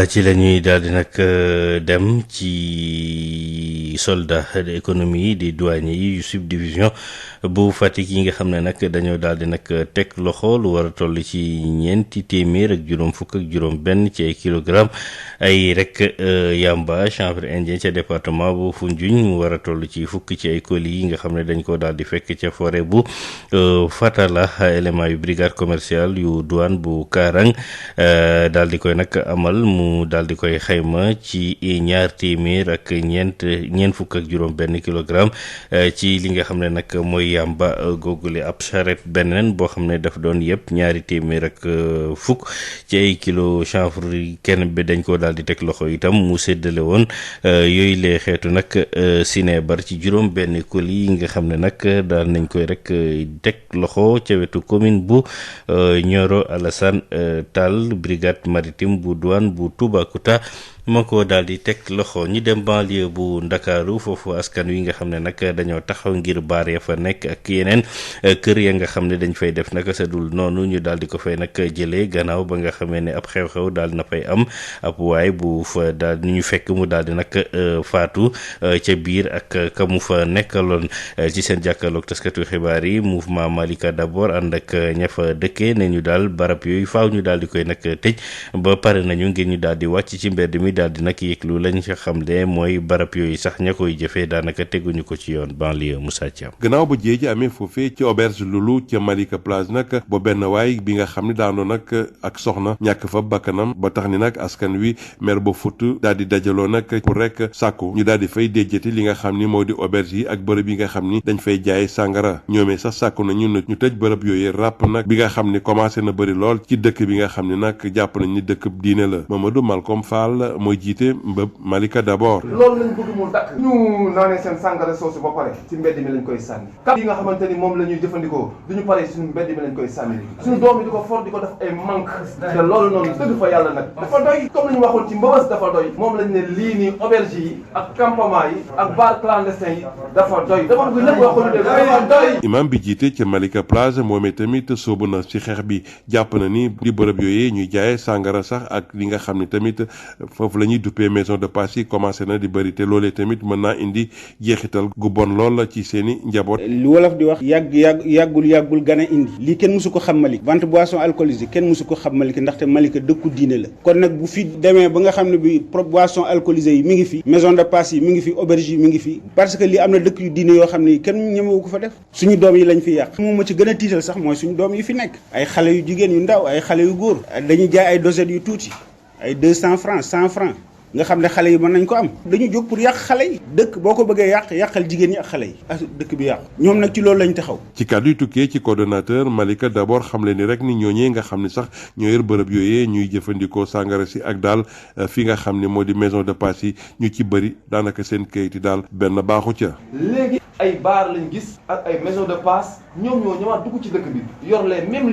ci la ñuy daal di nag dem ci soldat de économie di douaniers yi yu subdivision bu Fatick yi nga xam ne nag dañoo daal di nag teg loxo lu war a toll ci ñeenti téeméer ak juróom fukk ak juróom benn ci ay kilogramme ay rek yamba chanvre indien ca département bu Foundiougne mu war a toll ci fukk ci ay colis yi nga xam ne dañ ko daal di fekk ca forêt bu Fatala élément yu brigade commerciale yu douane bu Karang daal di koy nag amal mu daal di koy xayma ci ñaar téeméer ak ñeent fukk ak juróom benn kilogramme ci li nga xam ne nag mooy yamba googule ab charrette beneen boo xam ne daf doon yëpp ñaari téeméer ak fukk ci ay kilo chanvre kenn bi dañ ko daal di teg loxo itam mu séddale woon yooyu lee xeetu nag sinébar ci juróom benn colis yi nga xam ne nag daal nañ koy rek teg loxo ca wetu commune bu Nioro Alassane Tall brigade maritime bu douane bu Toubacouta moo ko daal di teg loxo ñi dem banlieue bu Ndakaaru foofu askan wi nga xam ne nag dañoo taxaw ngir baar ya fa nekk ak yeneen kër ya nga xam ne dañ fay def naka sa dul noonu ñu daal di ko fay nag jëlee gannaaw ba nga xamee ne ab xew-xew daal na fay am ab waay bu fa daal ñu fekk mu daal di nag faatu ca biir ak ka mu fa nekkaloon ci seen jàkkaarloog taskatu xibaar yi mouvement Malika d'abord ànd ak ña fa dëkkee ne ñu daal barab yooyu faaw ñu daal di koy nag tëj ba pare nañu ngir ñu daal di wàcc ci mbedd mi daal di nag yëglu lañ ca xam ne mooy barab yooyu sax ña koy jëfee daanaka teguñu ko ci yoon banlieue Moussa Thiam. gannaaw ba jéeji amee foofee ci auberge Loulou ca Malika Plage nag ba benn waay bi nga xam ne daanoo nag ak soxna ñàkk fa bakkanam ba tax ni nag askan wi mer ba futt daal di dajaloo nag pour rek sàkku ñu daal di fay déjjati li nga xam ni moo di auberge yi ak bërëb yi nga xam ni dañ fay jaay sàngara ñoomee sax sàkku na ñu tëj bërëb yooyu ràpp nag bi nga xam ni commencé na bëri lool ci dëkk bi nga xam ni nag jàpp nañ ni dëkk diine la Mamadou Malcolm Fall mooy jiite mbëb Malika d'abord. loolu lañ bëgg mu dakk ñu naanee seen sàngara soosu ba pare ci mbedd mi lañ koy sànni kap yi nga xamante ni moom la ñuy jëfandikoo duñu pare suñu mbedd mi lañ koy sànni suñu doom yi di ko for di ko def ay manque te loolu noonu dëgg fa yàlla nag dafa doy comme la ñu waxoon ci mbëbës dafa doy moom lañ ne lii nii auberge yi ak campement yi ak bar clandestin yi dafa doy dama bëgg ñëpp waxoon dëgg dafa doy. imam bi jiite ca Malika Plage moom tamit soobu na ci xeex bi jàpp na ni di bërëb yooyee ñuy jaayee sàngara sax ak li nga xam ne tamit fa foofu la ñuy duppee maison de passe yi commencé na di bëri te loolee tamit mën naa indi jeexital gu bon lool la ci seeni njaboot. li wolof di wax yàggul gën a indi lii kenn mësu ko xam Malika vente boisson alcoolisée kenn mësu ko xam Malika ndaxte Malika dëkku diine la kon nag bu fi demee ba nga xam ne bi boisson alcoolisée yi mi ngi fi maison de passe yi mi ngi fi auberge yi mi ngi fi parce que lii am na dëkk yu diine yoo xam ne kenn ñemewu ko fa def suñu doom yi lañ fi yàq moom ma ci gën a tiital sax mooy suñu doom yi fi nekk ay xale yu jigéen yu ndaw ay xale yu góor dañuy jaay ay dosettes yu tuuti ay 200 francs 100 francs nga xam ne xale yi mën nañ ko am dañu jóg pour yàq xale yi dëkk boo ko bëggee yàqal jigéen ñi ak xale yi dëkk bi yàqu ñoom nag ci loolu lañ taxaw. ci kàddu yu tukkee ci coordonnateur Malika d'abord xamle ni rek ni ñooñee nga xam ne sax ñoo yor bërëb yooyee ñuy jëfandikoo sàngara si ak daal fi nga xam ne moo di maison de passe yi ñu ci bëri daanaka seen kayit yi daal benn baaxu ca. léegi ay baar lañ gis ak ay maison de passe ñoom ñoo ñëwaat dugg ci dëkk bi yor les mêmes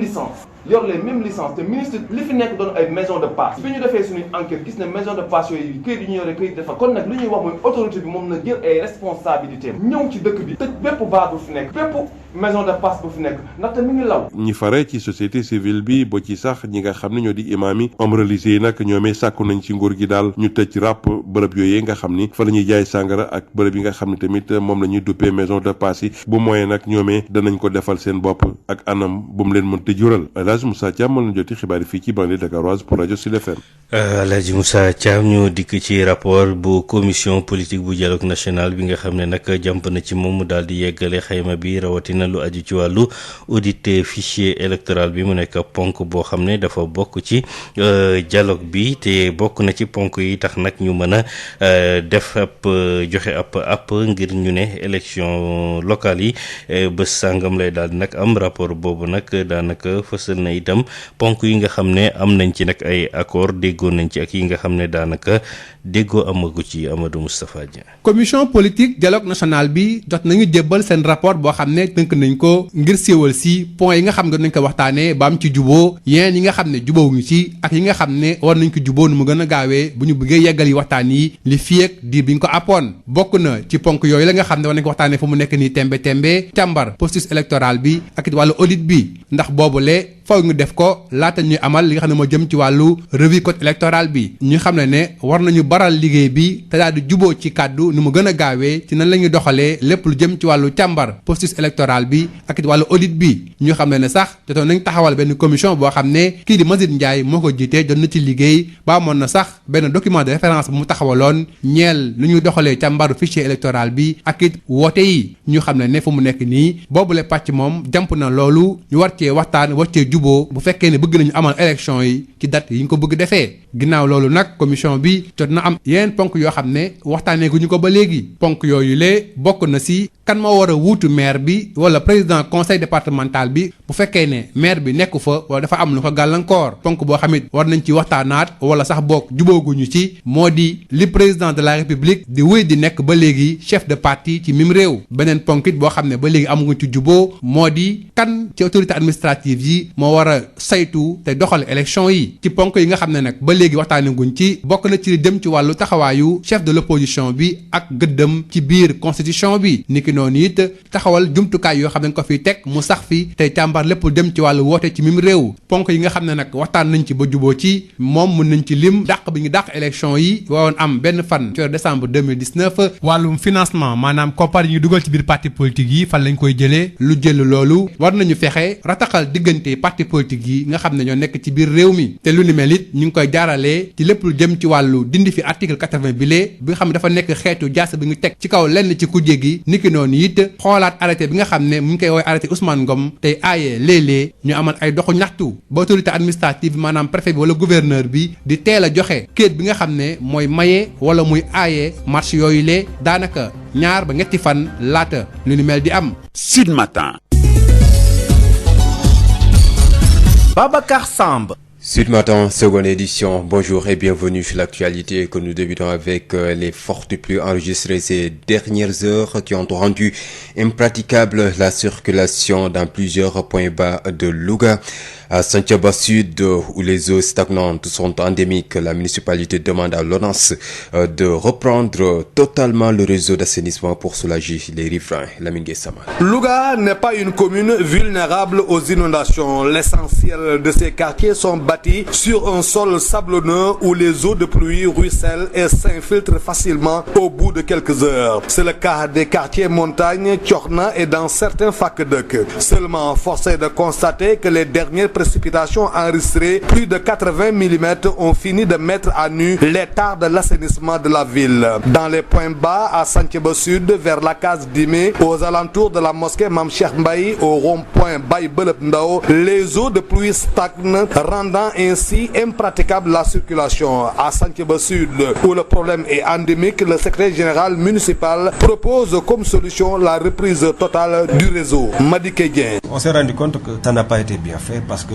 licences te ministre li fi nekk doon ay maison de passe bi ñu defee suñuy enquête gis ne maison de passe yooyu këyit yi ñu yore këyit dafa kon nag li ñuy wax mooy autorité bi moom na jël ay responsabilités ñëw ci dëkk bi tëj bépp baar bu fi nekk bépp maison de passe bu fi nekk ndaxte mi ngi law. ñi fare ci société civile bi ba ci sax ñi nga xam ne ñoo di imaam yi hommes religieux yi nag ñoomee sàkku nañ ci nguur gi daal ñu tëj ràpp bërëb yooyee nga xam ni fa la ñuy jaay sàngara ak bërëb yi nga xam ne tamit moom la ñuy duppee maison de passe yi bu mooyee nag ñoomee danañ ko defal seen bopp ak anam bu mu leen mënta jural. El Hadj Moussa Thiam moo leen joti xibaar yi fii ci banlieue dakaroise pour rajo Sud FM. El Hadj Moussa Thiam ñu dikk ci rapport bu commission politique bu dialogue national bi nga xam ne nag jàmp na ci moom mu daal di yeggale xayma bi rawatina lu aju ci wàllu audit fichier électoral bi mu nekk ponk boo xam ne dafa bokk ci dialogue bi te bokk na ci ponk yi tax nag ñu mën a def ab joxe ab ngir ñu ne élection locale yi bés sàngam lay daal di nag am rapport boobu nag daanaka fësal na itam ponk yi nga xam ne am nañ ci nag ay accord déggoo nañ ci ak yi nga xam ne daanaka déggoo amagu ci Amadou Moustapha Dieng. commission politique dialogue national bi jot nañu jébbal seen rapport boo xam ne tënk nañ ko ngir siiwal si point yi nga xam ne nañ ko waxtaanee ba am ci juboo yeneen yi nga xam ne jubóowuñu ci ak yi nga xam ne war nañ ko juboo nu mu gën a gaawee bu ñu bëggee yeggal yi waxtaan yi li fii ak diir bi ñu ko appoon bokk na ci ponk yooyu la nga xam ne war nañ ko waxtaanee fu mu nekk nii tembe càmbar processus électoral bi ak it wàllu audit bi ndax boobule faw ñu def ko laata ñuy amal li nga xam ne moo jëm ci wàllu revue code électoral bi ñu xam ne war nañu baral liggéey bi te daal di juboo ci kàddu nu mu gën a gaawee ci nan la ñuy doxalee lépp lu jëm ci wàllu càmbar processus électoral bi ak it wàllu audit bi ñu xam ne sax jotoon nañ taxawal benn commission boo xam ne kii di Mazid Ndiaye moo ko jiitee jot na ci liggéey ba amoon na sax benn document de référence bu mu taxawaloon ñeel lu ñuy doxalee càmbaru fichier électoral bi ak it woote yi ñu xam ne fu mu nekk nii boobule pàcc moom jàmp na loolu ñu war cee waxtaan war cee juboo bu fekkee ne bëgg nañu amal élection yi ci date yi ñu ko bëgg defee ginnaaw loolu nag commission bi jot na am yeneen ponk yoo xam ne waxtaanee gu ñu ko ba léegi ponk yooyu lee bokk na si kan moo war a wuutu maire bi wala président conseil départemental bi bu fekkee ne maire bi nekku fa wala dafa am lu ko gàllankoor ponk boo xam it war nañ ci waxtaanaat wala sax boog jubóoguñu ci moo di li président de la république di wéy di nekk ba léegi chef de parti ci mim réew beneen ponk it boo xam ne ba léegi amuñu ci juboo moo di kan ci autorité administrative yi moo war a saytu te doxal élection yi ci ponk yi nga xam ne nag ba léegi waxtaanee guñ ci bokk na ci li dem ci wàllu taxawaayu chef de l'opposition bi ak gëddëm ci biir constitution bi niki noonu it taxawal jumtukaay yoo xam ne ko fi teg mu sax fi tey càmbar lépp dem ci wàllu woote ci mim réew ponk yi nga xam ne nag waxtaan nañ ci ba juboo ci moom mën nañ ci lim dàq bi ñu dàq élection yi waroon am benn fan ci décembre 2019 wàllum financement maanaam koppar yi ñu dugal ci biir parti politique yi fan lañ koy jëlee lu jël loolu war nañu fexe rataxal diggante parti politique yi nga xam ne ñoo nekk ci biir réew mi te lu ni mel it ñu ngi koy jaaralee ci lépp lu jëm ci wàllu dindi fi article 80 bile bi nga xam ne dafa nekk xeetu jaas bi ñu teg ci kaw lenn ci kujje gi niki noonu it xoolaat arrêté bi nga xam ne mu ngi koy woowee arrêté Ousmane Ngom tey aaye léeg-léeg ñu amal ay doxu ñaxtu ba autorité administrative bi maanaam préfet bi wala gouverneur bi di teel a joxe kéet bi nga xam ne mooy maye wala muy aaye marche yooyu lee daanaka 2 ba 3 fan laata lu ni mel di am. Sud Matin. Babacar Samb. Sud Matin, seconde édition. Bonjour et bienvenue sur l'actualité que nous débutons avec les fortes pluies enregistrées ces dernières heures qui ont rendu impraticable la circulation dans plusieurs points bas de Louga. À Santhiaba Sud, où les eaux stagnantes sont endémiques, la municipalité demande à l'ONAS de reprendre totalement le réseau d'assainissement pour soulager les riverains. Lamine Gueye Sama. Louga n'est pas une commune vulnérable aux inondations. L'essentiel de ces quartiers sont bâtis bâtis sur un sol sablonneux où les eaux de pluie ruissellent et s'infiltrent facilement au bout de quelques heures. C'est le cas des quartiers montagne, Thiorna et dans certains Fakdek. Seulement, force est de constater que les dernières précipitations enregistrées, plus de 80 mm, ont fini de mettre à nu l'état de l'assainissement de la ville. Dans les points bas, à Santhiaba Sud, vers la case Dimé, aux alentours de la mosquée Mame Cheikh Mbaye, au rond-point Baye Belep Ndao, les eaux de pluie stagnent, rendant ainsi impraticable la circulation. À Santhiaba Sud, où le problème est endémique, le secrétaire général municipal propose comme solution la reprise totale du réseau. Madické Dieng. On s'est rendu compte que ça n'a pas été bien fait parce que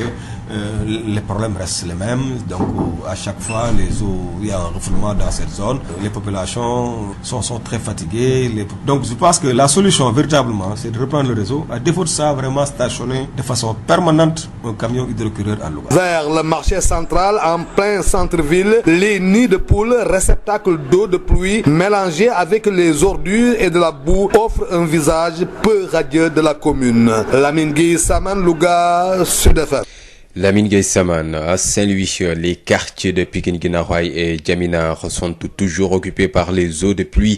les problèmes restent les mêmes. Donc à chaque fois, il y a un refoulement dans cette zone. Les populations sont très fatiguées. Donc je pense que la solution véritablement, c'est de reprendre le réseau. À défaut de ça, vraiment stationner de façon permanente un camion hydrocureur à Louga. Vers le marché central, en plein centre-ville, les nids de poules, réceptacles d'eau de pluie mélangés avec les ordures et de la boue offrent un visage peu radieux de la commune. Lamine Gueye Saman, Louga, Sud FM. Lamine Gueye Saman, à Saint-Louis, les quartiers de Pikine Guinaw Rail et Diamina sont toujours occupés par les eaux de pluie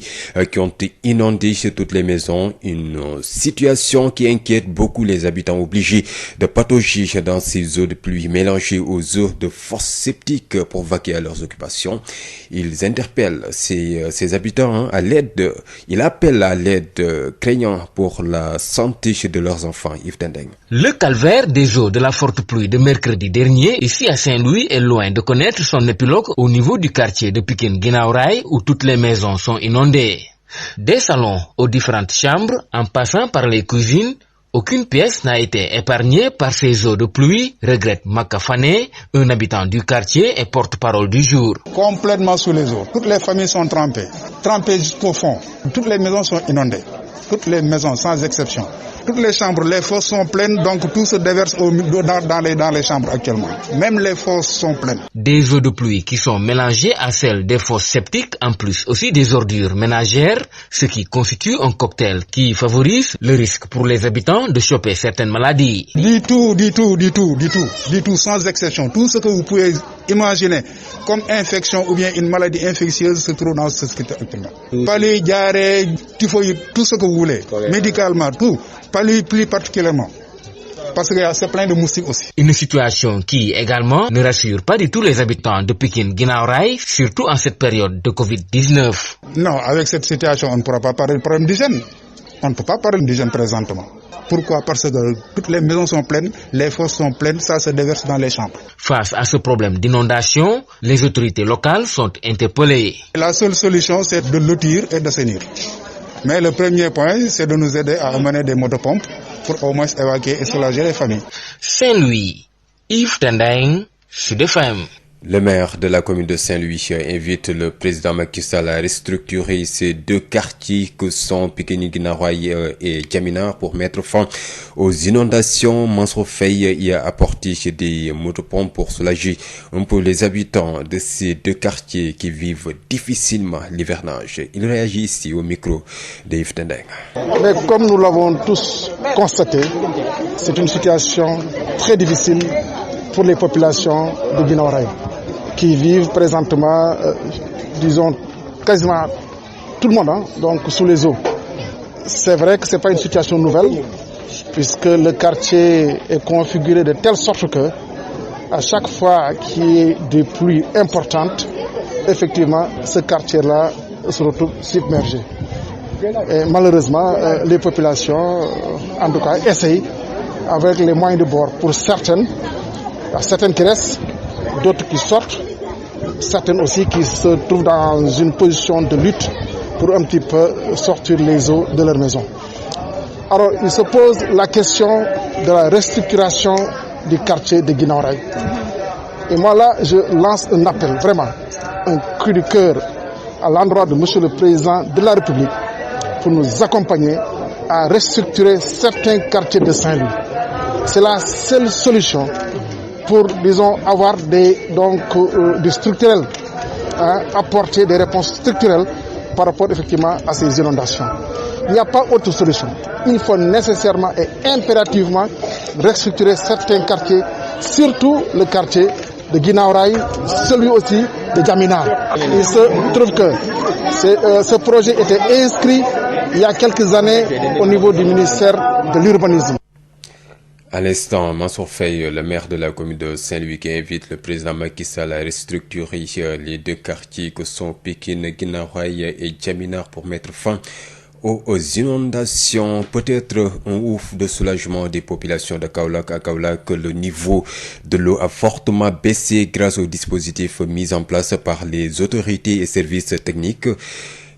qui ont inondé toutes les maisons. Une situation qui inquiète beaucoup les habitants obligés de patauger dans ces eaux de pluie mélangées aux eaux de fosses septiques pour vaquer à leurs occupations. Ils interpellent ces habitants à l'aide. Ils appellent à l'aide craignant pour la santé de leurs enfants. Yves Tendeng. Le calvaire des eaux de la forte pluie de mercredi dernier, ici à Saint-Louis, est loin de connaître son épilogue au niveau du quartier de Pikine Guinaw Rail où toutes les maisons sont inondées. Des salons aux différentes chambres, en passant par les cuisines, aucune pièce n'a été épargnée par ces eaux de pluie, regrette Maka Fane, un habitant du quartier et porte-parole du jour. Complètement sous les eaux. Toutes les familles sont trempées jusqu'au fond. Toutes les maisons sont inondées. Toutes les maisons, sans exception. Toutes les chambres, les fosses sont pleines, donc tout se déverse dans les chambres actuellement. Même les fosses sont pleines. Des eaux de pluie qui sont mélangées à celles des fosses septiques, en plus aussi des ordures ménagères, ce qui constitue un cocktail qui favorise le risque pour les habitants de choper certaines maladies. Du tout, sans exception. Tout ce que vous pouvez imaginer comme infection ou bien une maladie infectieuse se trouve dans ce secteur actuellement. Palu, diarrhée, typhoïde, tout ce que vous voulez. Médicalement, tout. Palu plus particulièrement. Parce que c'est plein de moustiques aussi. Une situation qui également ne rassure pas du tout les habitants de Pikine Guinaw Rail, surtout en cette période de Covid-19. Non, avec cette situation, on ne pourra pas parler de problème d'hygiène. On ne peut pas parler d'hygiène présentement. Pourquoi? Parce que toutes les maisons sont pleines, les fosses sont pleines, ça se déverse dans les chambres. Face à ce problème d'inondation, les autorités locales sont interpellées. La seule solution, c'est de lotir et d'assainir. Mais le premier point, c'est de nous aider à amener des motopompes pour au moins évacuer et soulager les familles. Saint-Louis, Yves Tendeng, Sud FM. Le maire de la commune de Saint-Louis invite le président Macky Sall à restructurer ces deux quartiers que sont Pikine Guinaw Rail et Diamina pour mettre fin aux inondations. Mansour Faye y a apporté des motopompes pour soulager un peu les habitants de ces deux quartiers qui vivent difficilement l'hivernage. Il réagit ici au micro de Yves Tendeng. Mais comme nous l'avons tous constaté, c'est une situation très difficile pour les populations de Guinaw Rail, qui vivent présentement, disons, quasiment tout le monde, donc sous les eaux. C'est vrai que ce n'est pas une situation nouvelle, puisque le quartier est configuré de telle sorte que, à chaque fois qu'il y a des pluies importantes, effectivement, ce quartier-là se retrouve submergé. Et malheureusement, les populations, en tout cas, essayent, avec les moyens de bord, pour certaines, il y a certaines qui restent, d'autres qui sortent, certaines aussi qui se trouvent dans une position de lutte pour un petit peu sortir les eaux de leur maison. Alors, il se pose la question de la restructuration du quartier de Guinaw Rail. Et moi là, je lance un appel, vraiment, un cri du cœur à l'endroit de Monsieur le Président de la République pour nous accompagner à restructurer certains quartiers de Saint-Louis. C'est la seule solution pour, disons, avoir des structurels, apporter des réponses structurelles par rapport effectivement à ces inondations. Il n'y a pas autre solution. Il faut nécessairement et impérativement restructurer certains quartiers, surtout le quartier de Guinaw Rail, celui aussi de Djamina. Il se trouve que ce projet était inscrit il y a quelques années au niveau du ministère de l'Urbanisme. À l'instant, Mansour Faye, le maire de la commune de Saint-Louis, qui invite le président Macky Sall à restructurer les deux quartiers que sont Pikine, Guinaw Rail et Djamina pour mettre fin aux inondations. Peut-être un ouf de soulagement des populations de Kaolack. À Kaolack, le niveau de l'eau a fortement baissé grâce aux dispositifs mis en place par les autorités et services techniques.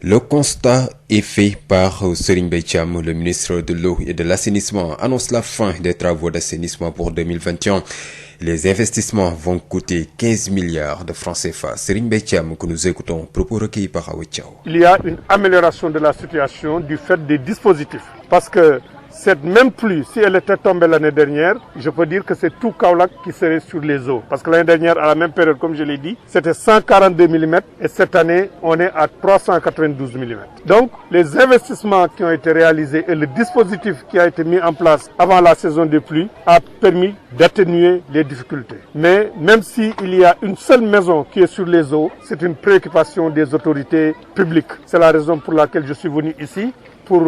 Le constat est fait par Serigne Mbaye Thiam, le ministre de l'eau et de l'assainissement, annonce la fin des travaux d'assainissement pour 2021. Les investissements vont coûter 15 milliards de francs CFA. Serigne Mbaye Thiam, que nous écoutons, propos recueillis par Awa Thiaw. Il y a une amélioration de la situation du fait des dispositifs. Parce que cette même pluie, si elle était tombée l'année dernière, je peux dire que c'est tout Kaolack qui serait sur les eaux. Parce que l'année dernière, à la même période, comme je l'ai dit, c'était 142 mm et cette année, on est à 392 mm. Donc, les investissements qui ont été réalisés et le dispositif qui a été mis en place avant la saison des pluies a permis d'atténuer les difficultés. Mais même s'il y a une seule maison qui est sur les eaux, c'est une préoccupation des autorités publiques. C'est la raison pour laquelle je suis venu ici, pour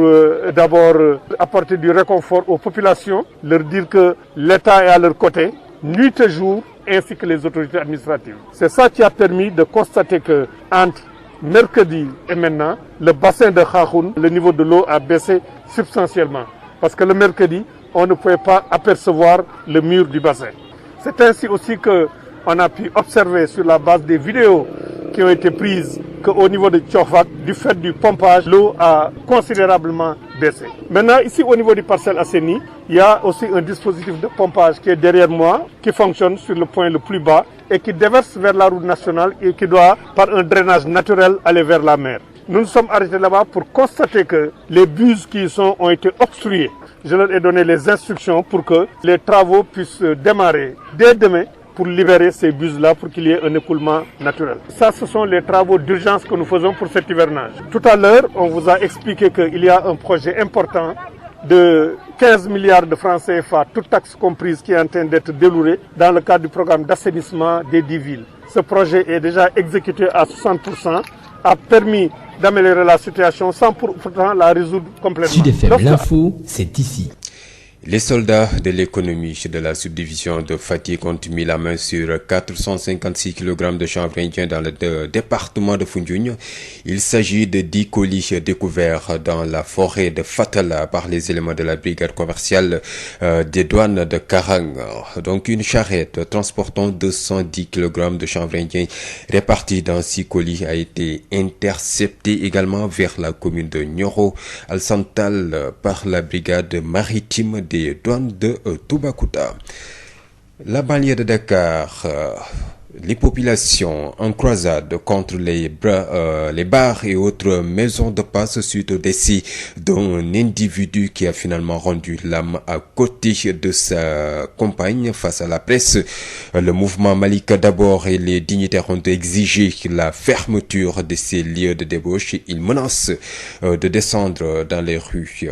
d'abord apporter du réconfort aux populations, leur dire que l'État est à leur côté, nuit et jour, ainsi que les autorités administratives. C'est ça qui a permis de constater que entre mercredi et maintenant, le bassin de Khahoun, le niveau de l'eau a baissé substantiellement. Parce que le mercredi, on ne pouvait pas apercevoir le mur du bassin. C'est ainsi aussi qu'on a pu observer sur la base des vidéos qui ont été prises qu'au niveau de Tchofak, du fait du pompage, l'eau a considérablement baissé. Maintenant, ici au niveau du parcelle Asseni, il y a aussi un dispositif de pompage qui est derrière moi, qui fonctionne sur le point le plus bas et qui déverse vers la route nationale et qui doit, par un drainage naturel, aller vers la mer. Nous nous sommes arrêtés là-bas pour constater que les buses qui y sont ont été obstruées. Je leur ai donné les instructions pour que les travaux puissent démarrer dès demain pour libérer ces buses-là pour qu'il y ait un écoulement naturel. Ça, ce sont les travaux d'urgence que nous faisons pour cet hivernage. Tout à l'heure, on vous a expliqué qu'il y a un projet important de 15 milliards de francs CFA, toutes taxes comprises, qui est en train d'être déroulé dans le cadre du programme d'assainissement des 10 villes. Ce projet est déjà exécuté à 60%, a permis d'améliorer la situation sans pourtant la résoudre complètement. Sud FM, l'info, c'est ici. Les soldats de l'économie de la subdivision de Fatick ont mis la main sur 456 kg de chanvre indien dans le département de Foundiougne. Il s'agit de 10 colis découverts dans la forêt de Fatala par les éléments de la brigade commerciale des douanes de Karang. Donc une charrette transportant 210 kg de chanvre indien répartis dans 6 colis a été interceptée également vers la commune de Nioro al Santal par la brigade maritime des douanes de Toubacouta. La banlieue de Dakar, les populations en croisade contre les bars et autres maisons de passe suite au décès d'un individu qui a finalement rendu l'âme à côté de sa compagne face à la presse. Le mouvement Malika d'abord et les dignitaires ont exigé la fermeture de ces lieux de débauche. Ils menacent de descendre dans les rues.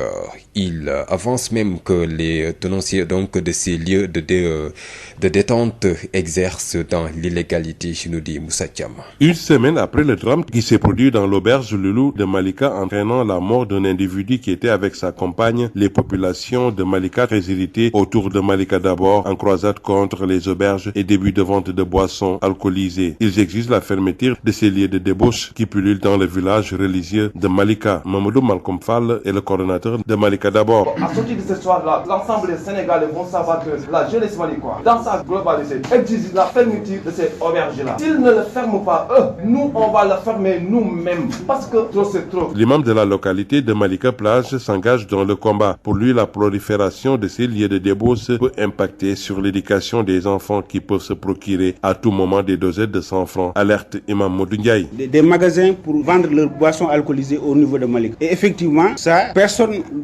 Ils avancent même que les tenanciers donc de ces lieux de détente exercent dans l'illégalité, nous dit Moussa Thiam. Une semaine après le drame qui s'est produit dans l'auberge Le Loup de Malika entraînant la mort d'un individu qui était avec sa compagne, les populations de Malika très irritées autour de Malika d'abord en croisade contre les auberges et début de vente de boissons alcoolisées. Ils exigent la fermeture de ces lieux de débauche qui pullulent dans le village religieux de Malika. Mamadou Malcolm Fall est le coordonnateur de Malika d'abord. À sortir de cette histoire-là, l'ensemble des Sénégalais vont savoir que la jeunesse malicoise, dans sa globalité, exige la fermeture de cette auberge-là. S'ils ne le ferment pas, nous, on va le fermer nous-mêmes. Parce que trop, c'est trop. L'imam de la localité de Malika Plage s'engage dans le combat. Pour lui, la prolifération de ces lieux de débauche peut impacter sur l'éducation des enfants qui peuvent se procurer à tout moment des dosettes de 100 francs. Alerte Imam Modou Ndiaye. Des magasins pour vendre leurs boissons alcoolisées au niveau de Malika. Et effectivement, ça,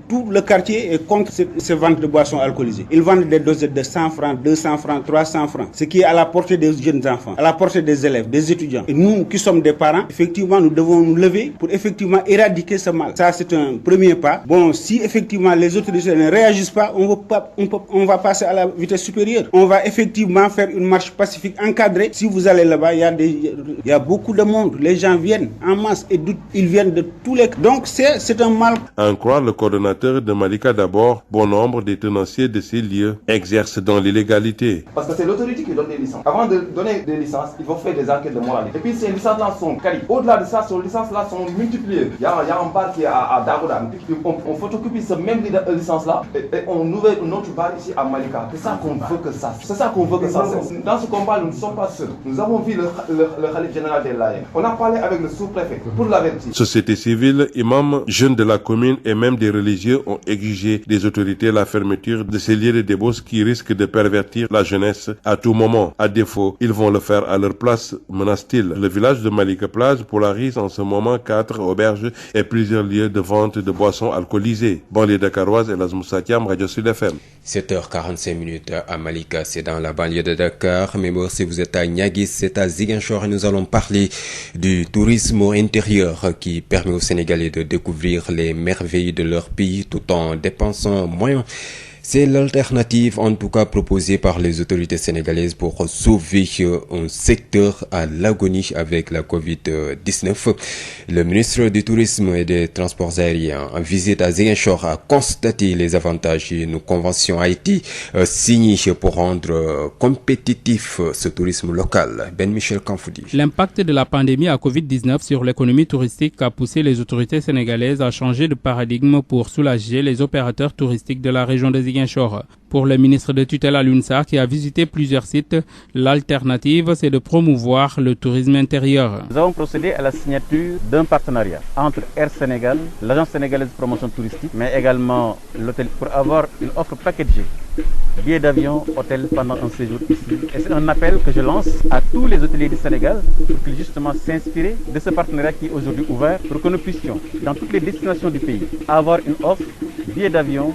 tout le quartier est contre ces ventes de boissons alcoolisées. Ils vendent des dosettes de 100 francs, 200 francs, 300 francs. Ce qui est à la portée des jeunes jeunes enfants, à la portée des élèves, des étudiants. Et nous qui sommes des parents, effectivement, nous devons nous lever pour effectivement éradiquer ce mal. Ça, c'est un premier pas. Bon, si effectivement les autorités ne réagissent pas, on va passer à la vitesse supérieure. On va effectivement faire une marche pacifique encadrée. Si vous allez là-bas, il y a beaucoup de monde. Les gens viennent en masse et ils viennent de tous les... Donc, c'est un mal. À en croire le coordonnateur de Malika d'abord, bon nombre des tenanciers de ces lieux exercent dans l'illégalité. Parce que c'est l'autorité qui donne des licences. Avant de donner des licences, il faut faire des enquêtes de moralité. Et puis ces licences-là sont qualifiées. Au-delà de ça, ces licences-là sont multipliées. Il y a un bar qui est à Dagoda. On photocopie ce même licence-là et on ouvre un autre bar ici à Malika. C'est ça qu'on veut que ça. C'est ça qu'on veut que ça. Dans ce combat, nous ne sommes pas seuls. Nous avons vu le khalife général des Layènes. On a parlé avec le sous-préfet pour l'avertir. Société civile, imams, jeunes de la commune et même des religieux ont exigé des autorités la fermeture de ces lieux de débauche qui risquent de pervertir la jeunesse à tout moment. À défaut, ils vont le faire à leur place, menace-t-il. Le village de Malika Plage polarise en ce moment 4 auberges et plusieurs lieux de vente de boissons alcoolisées. Banlieue dakaroise, Elas Moussa Thiam, Radio Sud FM. 7h45 à Malika, c'est dans la banlieue de Dakar. Mais bon, si vous êtes à Niaguis, c'est à Ziguinchor et nous allons parler du tourisme intérieur qui permet aux Sénégalais de découvrir les merveilles de leur pays tout en dépensant moins. C'est l'alternative en tout cas proposée par les autorités sénégalaises pour sauver un secteur à l'agonie avec la Covid-19. Le ministre du Tourisme et des Transports aériens en visite à Ziguinchor a constaté les avantages d'une convention Haïti signée pour rendre compétitif ce tourisme local. Ben Michel Kanfoudi. L'impact de la pandémie à Covid-19 sur l'économie touristique a poussé les autorités sénégalaises à changer de paradigme pour soulager les opérateurs touristiques de la région de Ziguinchor. Pour le ministre de tutelle Alioune Sarr qui a visité plusieurs sites, l'alternative c'est de promouvoir le tourisme intérieur. Nous avons procédé à la signature d'un partenariat entre Air Sénégal, l'agence sénégalaise de promotion touristique, mais également l'hôtel pour avoir une offre packagée. Billets d'avion, hôtel pendant un séjour ici. Et c'est un appel que je lance à tous les hôteliers du Sénégal pour qu'ils justement s'inspirer de ce partenariat qui est aujourd'hui ouvert pour que nous puissions, dans toutes les destinations du pays, avoir une offre, billets d'avion,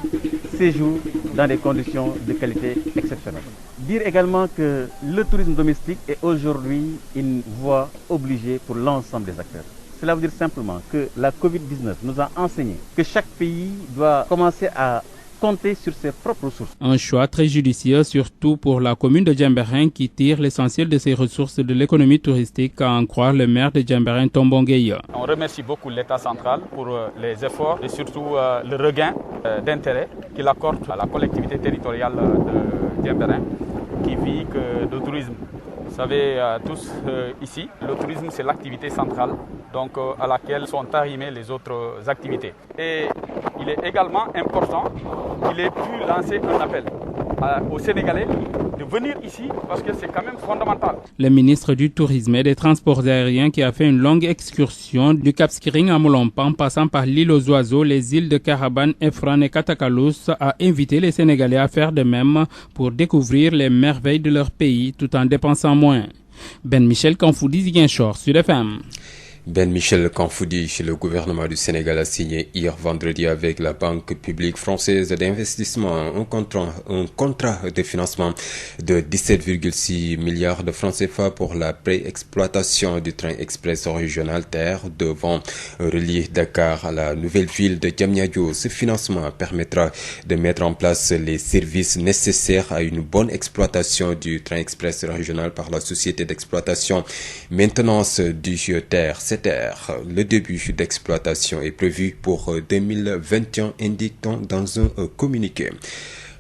séjour dans des conditions de qualité exceptionnelles. Dire également que le tourisme domestique est aujourd'hui une voie obligée pour l'ensemble des acteurs. Cela veut dire simplement que la Covid-19 nous a enseigné que chaque pays doit commencer à compter sur ses propres ressources. Un choix très judicieux, surtout pour la commune de Diembéring qui tire l'essentiel de ses ressources de l'économie touristique, à en croire le maire de Diembéring, Tombongueye. On remercie beaucoup l'État central pour les efforts et surtout le regain d'intérêt qu'il accorde à la collectivité territoriale de Diembéring qui vit que le tourisme. Vous savez tous ici, le tourisme c'est l'activité centrale donc à laquelle sont arrimées les autres activités. Et il est également important qu'il ait pu lancer un appel aux Sénégalais de venir ici parce que c'est quand même fondamental. Le ministre du Tourisme et des Transports aériens qui a fait une longue excursion du Cap Skirring à Molompan passant par l'île aux oiseaux, les îles de Carabane, Efran et Katakalous a invité les Sénégalais à faire de même pour découvrir les merveilles de leur pays tout en dépensant moins. Ben Michel Kanfoudi, Ziguinchor, Sud FM. Ben Michel Kanfoudi, le gouvernement du Sénégal a signé hier vendredi avec la Banque publique française d'investissement un contrat de financement de 17,6 milliards de francs CFA pour la pré-exploitation du train express régional TER devant relier Dakar à la nouvelle ville de Diamniadio. Ce financement permettra de mettre en place les services nécessaires à une bonne exploitation du train express régional par la société d'exploitation maintenance du TER. Le début d'exploitation est prévu pour 2021, indique-t-on dans un communiqué.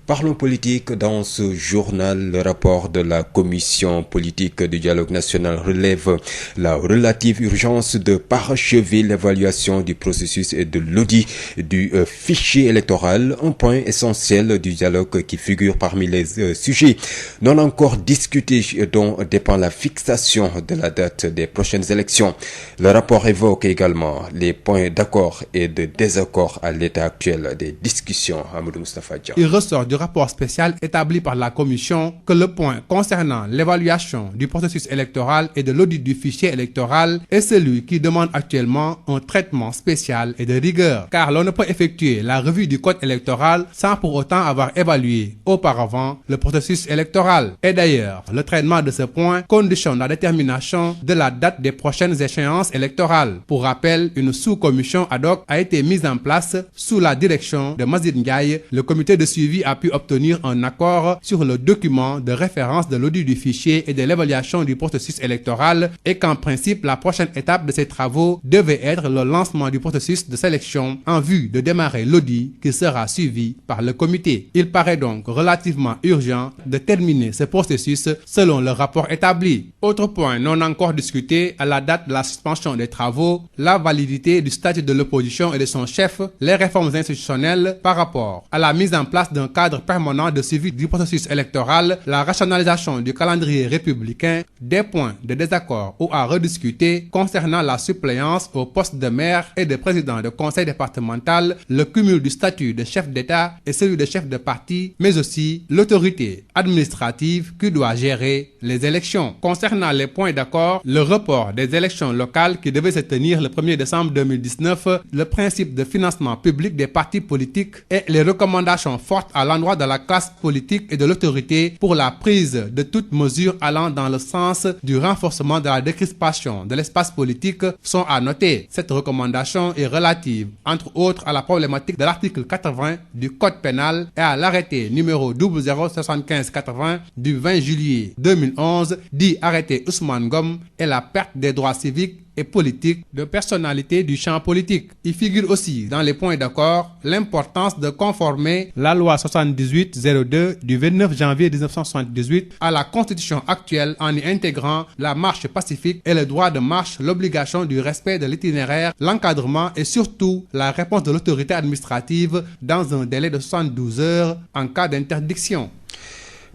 Parlons politique. Dans ce journal, le rapport de la commission politique du dialogue national relève la relative urgence de parachever l'évaluation du processus et de l'audit du fichier électoral, un point essentiel du dialogue qui figure parmi les sujets non encore discutés dont dépend la fixation de la date des prochaines élections. Le rapport évoque également les points d'accord et de désaccord à l'état actuel des discussions. Amadou Moustapha Dia. Il ressort du rapport spécial établi par la commission que le point concernant l'évaluation du processus électoral et de l'audit du fichier électoral est celui qui demande actuellement un traitement spécial et de rigueur, car l'on ne peut effectuer la revue du code électoral sans pour autant avoir évalué auparavant le processus électoral. Et d'ailleurs, le traitement de ce point conditionne la détermination de la date des prochaines échéances électorales. Pour rappel, une sous-commission ad hoc a été mise en place sous la direction de Mazid Ndiaye. Le comité de suivi a pu obtenir un accord sur le document de référence de l'audit du fichier et de l'évaluation du processus électoral et qu'en principe, la prochaine étape de ces travaux devait être le lancement du processus de sélection en vue de démarrer l'audit qui sera suivi par le comité. Il paraît donc relativement urgent de terminer ce processus selon le rapport établi. Autre point non encore discuté à la date de la suspension des travaux, la validité du statut de l'opposition et de son chef, les réformes institutionnelles par rapport à la mise en place d'un cadre permanent de suivi du processus électoral, la rationalisation du calendrier républicain, des points de désaccord ou à rediscuter concernant la suppléance au poste de maire et de président de conseil départemental, le cumul du statut de chef d'État et celui de chef de parti, mais aussi l'autorité administrative qui doit gérer les élections. Concernant les points d'accord, le report des élections locales qui devaient se tenir le 1er décembre 2019, le principe de financement public des partis politiques et les recommandations fortes à l'endroit de la classe politique et de l'autorité pour la prise de toutes mesures allant dans le sens du renforcement de la décrispation de l'espace politique sont à noter. Cette recommandation est relative, entre autres, à la problématique de l'article 80 du Code pénal et à l'arrêté numéro 007580 du 20 juillet 2011, dit arrêté Ousmane Ngom, et la perte des droits civiques et politique de personnalités du champ politique. Il figure aussi dans les points d'accord l'importance de conformer la loi 78-02 du 29 janvier 1978 à la constitution actuelle en y intégrant la marche pacifique et le droit de marche, l'obligation du respect de l'itinéraire, l'encadrement et surtout la réponse de l'autorité administrative dans un délai de 72 heures en cas d'interdiction.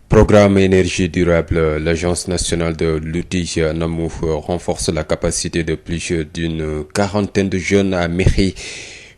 Programme énergie durable, l'Agence nationale de l'outil NAMU renforce la capacité de plus d'une quarantaine de jeunes à Mékhé.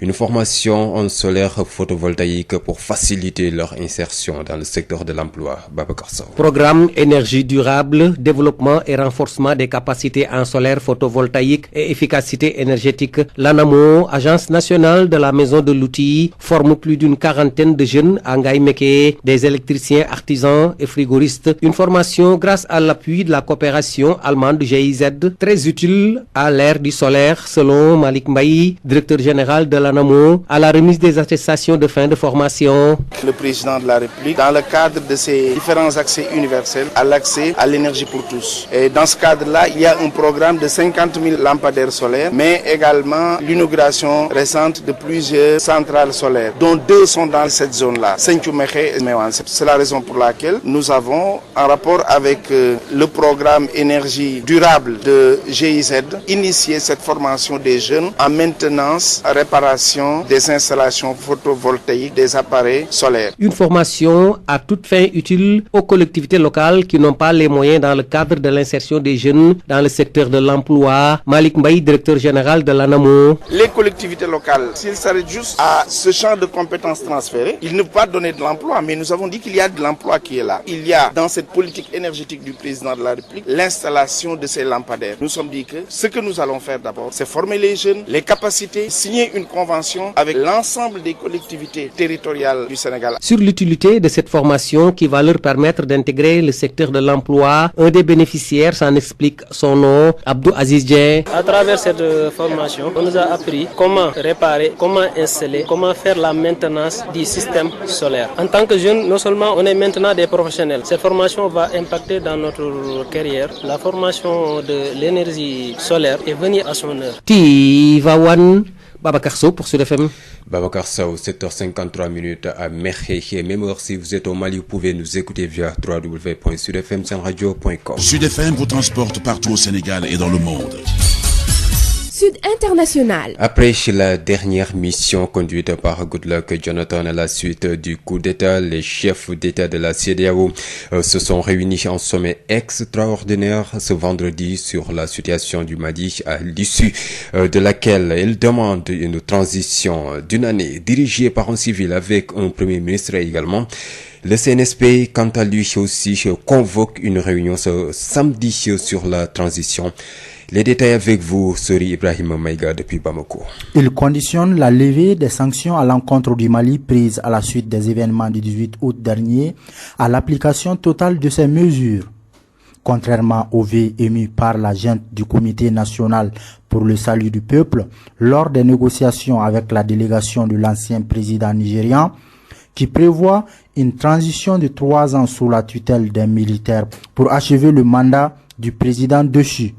Une formation en solaire photovoltaïque pour faciliter leur insertion dans le secteur de l'emploi. Babacar Sow. Programme énergie durable, développement et renforcement des capacités en solaire photovoltaïque et efficacité énergétique. L'ANAMO, Agence nationale de la maison de l'outil, forme plus d'une quarantaine de jeunes à Ngaye Mékhé, des électriciens, artisans et frigoristes. Une formation grâce à l'appui de la coopération allemande GIZ, très utile à l'ère du solaire, selon Malik Mbaye, directeur général de l'ANAMO, à la remise des attestations de fin de formation. Le président de la République, dans le cadre de ses différents accès universels, à l'accès à l'énergie pour tous. Et dans ce cadre-là, il y a un programme de 50 000 lampadaires solaires, mais également l'inauguration récente de plusieurs centrales solaires, dont 2 sont dans cette zone-là, Sinthiou Mékhé et Meouane. C'est la raison pour laquelle nous avons, en rapport avec le programme énergie durable de GIZ, initié cette formation des jeunes en maintenance, réparation des installations photovoltaïques des appareils solaires. Une formation à toute fin utile aux collectivités locales qui n'ont pas les moyens dans le cadre de l'insertion des jeunes dans le secteur de l'emploi. Malik Mbaye, directeur général de l'ANAMO. Les collectivités locales, s'ils s'arrêtent juste à ce champ de compétences transférées, ils ne peuvent pas donner de l'emploi, mais nous avons dit qu'il y a de l'emploi qui est là. Il y a dans cette politique énergétique du président de la République l'installation de ces lampadaires. Nous sommes dit que ce que nous allons faire d'abord, c'est former les jeunes, les capacités, signer une convention avec l'ensemble des collectivités territoriales du Sénégal. Sur l'utilité de cette formation qui va leur permettre d'intégrer le secteur de l'emploi, un des bénéficiaires s'en explique son nom, Abdou Aziz Dien. À travers cette formation, on nous a appris comment réparer, comment installer, comment faire la maintenance du système solaire. En tant que jeunes, non seulement on est maintenant des professionnels, cette formation va impacter dans notre carrière. La formation de l'énergie solaire est venue à son heure. Tivaouane, Babacar Sow pour Sud FM. Babacar Sow, 7h53 à Mékhé. Et même heure, si vous êtes au Mali, vous pouvez nous écouter via www.sudfm-radio.com. Sud FM vous transporte partout au Sénégal et dans le monde. Sud International. Après la dernière mission conduite par Goodluck Jonathan à la suite du coup d'État, les chefs d'État de la CEDEAO se sont réunis en sommet extraordinaire ce vendredi sur la situation du Mali, à l'issue de laquelle ils demandent une transition d'une année dirigée par un civil avec un premier ministre également. Le CNSP, quant à lui aussi, convoque une réunion ce samedi sur la transition. Les détails avec vous, Sori Ibrahim Maïga depuis Bamako. Il conditionne la levée des sanctions à l'encontre du Mali prises à la suite des événements du 18 août dernier à l'application totale de ces mesures. Contrairement au vœu émis par la junte du Comité national pour le salut du peuple lors des négociations avec la délégation de l'ancien président nigérian, qui prévoit une transition de 3 ans sous la tutelle d'un militaire pour achever le mandat du président déchu.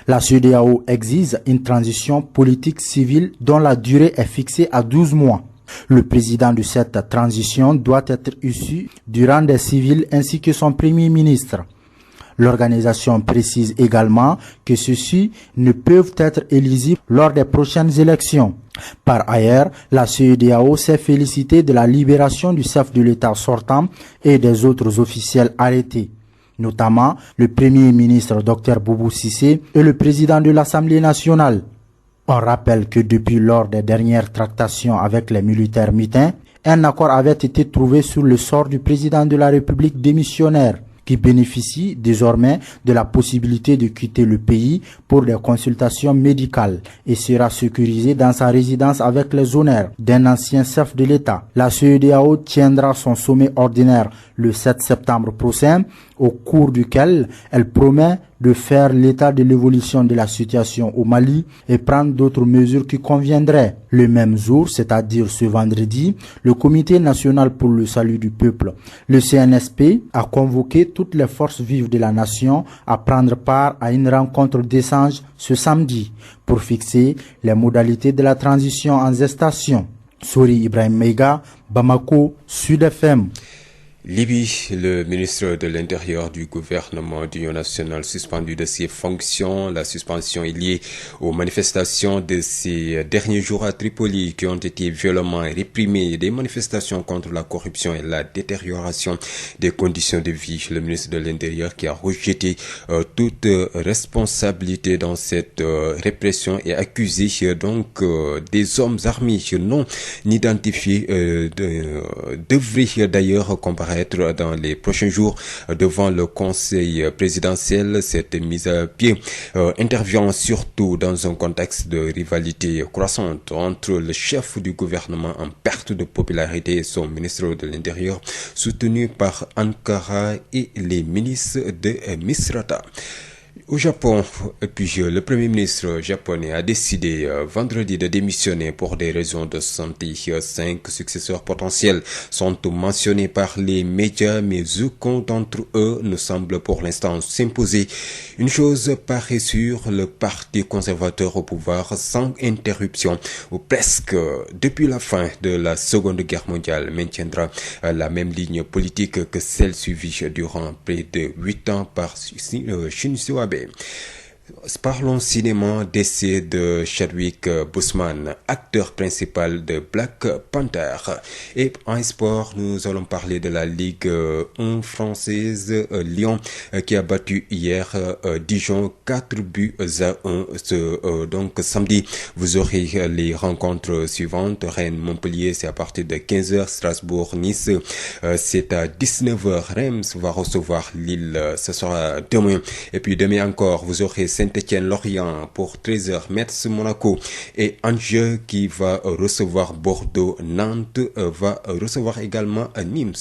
La CEDEAO exige une transition politique civile dont la durée est fixée à 12 mois. Le président de cette transition doit être issu du rang des civils ainsi que son premier ministre. L'organisation précise également que ceux-ci ne peuvent être éligibles lors des prochaines élections. Par ailleurs, la CEDEAO s'est félicitée de la libération du chef de l'État sortant et des autres officiels arrêtés, notamment le Premier ministre Dr Boubou Cissé et le président de l'Assemblée nationale. On rappelle que depuis lors des dernières tractations avec les militaires mutins, un accord avait été trouvé sur le sort du président de la République démissionnaire, qui bénéficie désormais de la possibilité de quitter le pays pour des consultations médicales et sera sécurisé dans sa résidence avec les honneurs d'un ancien chef de l'État. La CEDEAO tiendra son sommet ordinaire le 7 septembre prochain, au cours duquel elle promet de faire l'état de l'évolution de la situation au Mali et prendre d'autres mesures qui conviendraient. Le même jour, c'est-à-dire ce vendredi, le Comité national pour le salut du peuple, le CNSP, a convoqué toutes les forces vives de la nation à prendre part à une rencontre d'échange ce samedi pour fixer les modalités de la transition en gestation. Sori Ibrahim Maïga, Bamako, Sud FM. Libye, le ministre de l'Intérieur du gouvernement d'Union nationale suspendu de ses fonctions. La suspension est liée aux manifestations de ces derniers jours à Tripoli qui ont été violemment réprimées, des manifestations contre la corruption et la détérioration des conditions de vie. Le ministre de l'Intérieur qui a rejeté toute responsabilité dans cette répression et accusé donc des hommes armés non identifiés devraient d'ailleurs comparaître dans les prochains jours devant le Conseil présidentiel. Cette mise à pied intervient surtout dans un contexte de rivalité croissante entre le chef du gouvernement en perte de popularité et son ministre de l'Intérieur soutenu par Ankara et les milices de Misrata. Au Japon, le Premier ministre japonais a décidé vendredi de démissionner pour des raisons de santé. 5 successeurs potentiels sont mentionnés par les médias, mais aucun d'entre eux ne semble pour l'instant s'imposer. Une chose paraît sûre, le parti conservateur au pouvoir sans interruption, ou presque depuis la fin de la Seconde Guerre mondiale, maintiendra la même ligne politique que celle suivie durant près de 8 ans par Shinzo Abe. Parlons cinéma, décès de Chadwick Boseman, acteur principal de Black Panther. Et en sport, nous allons parler de la Ligue 1 française, Lyon, qui a battu hier Dijon 4-1. Donc samedi, vous aurez les rencontres suivantes. Rennes-Montpellier, c'est à partir de 15h. Strasbourg-Nice, c'est à 19h. Reims va recevoir Lille, ce sera demain. Et puis demain encore, vous aurez Saint-Étienne-Lorient pour 13h, Metz Monaco et Angers qui va recevoir Bordeaux. Nantes va recevoir également Nîmes.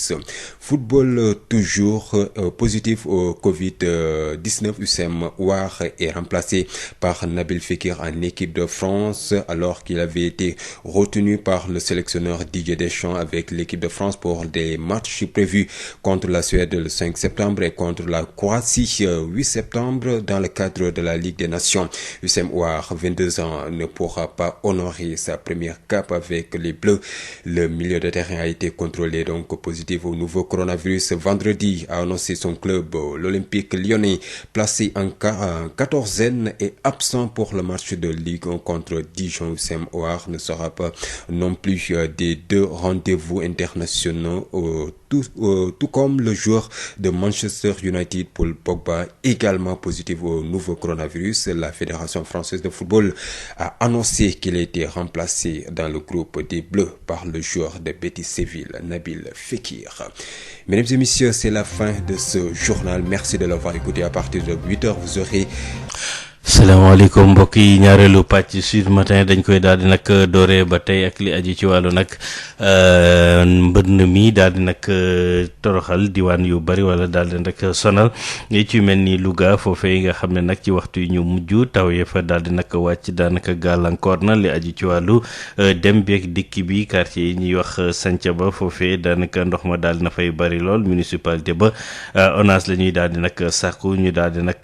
Football toujours positif au Covid-19. Houssem Ouar est remplacé par Nabil Fekir en équipe de France alors qu'il avait été retenu par le sélectionneur Didier Deschamps avec l'équipe de France pour des matchs prévus contre la Suède le 5 septembre et contre la Croatie 8 septembre dans le cadre de la Ligue des Nations. Houssem Ouar, 22 ans, ne pourra pas honorer sa première cape avec les Bleus. Le milieu de terrain a été contrôlé donc positif au nouveau coronavirus. Vendredi, a annoncé son club, l'Olympique lyonnais, placé en 14e et absent pour le match de Ligue 1 contre Dijon. Houssem Ouar ne sera pas non plus des 2 rendez-vous internationaux tout comme le joueur de Manchester United, Paul Pogba, également positif au nouveau coronavirus. La Fédération française de football a annoncé qu'il a été remplacé dans le groupe des Bleus par le joueur de Betis Séville, Nabil Fekir. Mesdames et messieurs, c'est la fin de ce journal. Merci de l'avoir écouté. À partir de 8h, vous aurez... salaamaaleykum mbokk yi ñaareelu pàcc Sud Matin dañ koy daal di nag dooree ba tey ak li aju ci wàllu nag mbënn mi daal di nag toroxal diwaan yu bari wala daal di nag sonal ci mel ni Louga foofee nga xam ne nag ci waxtu yi ñu mujj taw ya fa daal di nag wàcc daanaka gàllankoor na li aju ci wàllu dem beeg dikk bi quartier yi ñuy wax Santhiaba foofee daanaka ndox ma daal di na fay bari lool municipalité ba ONAS la ñuy daal di nag sàkku ñu daal di nag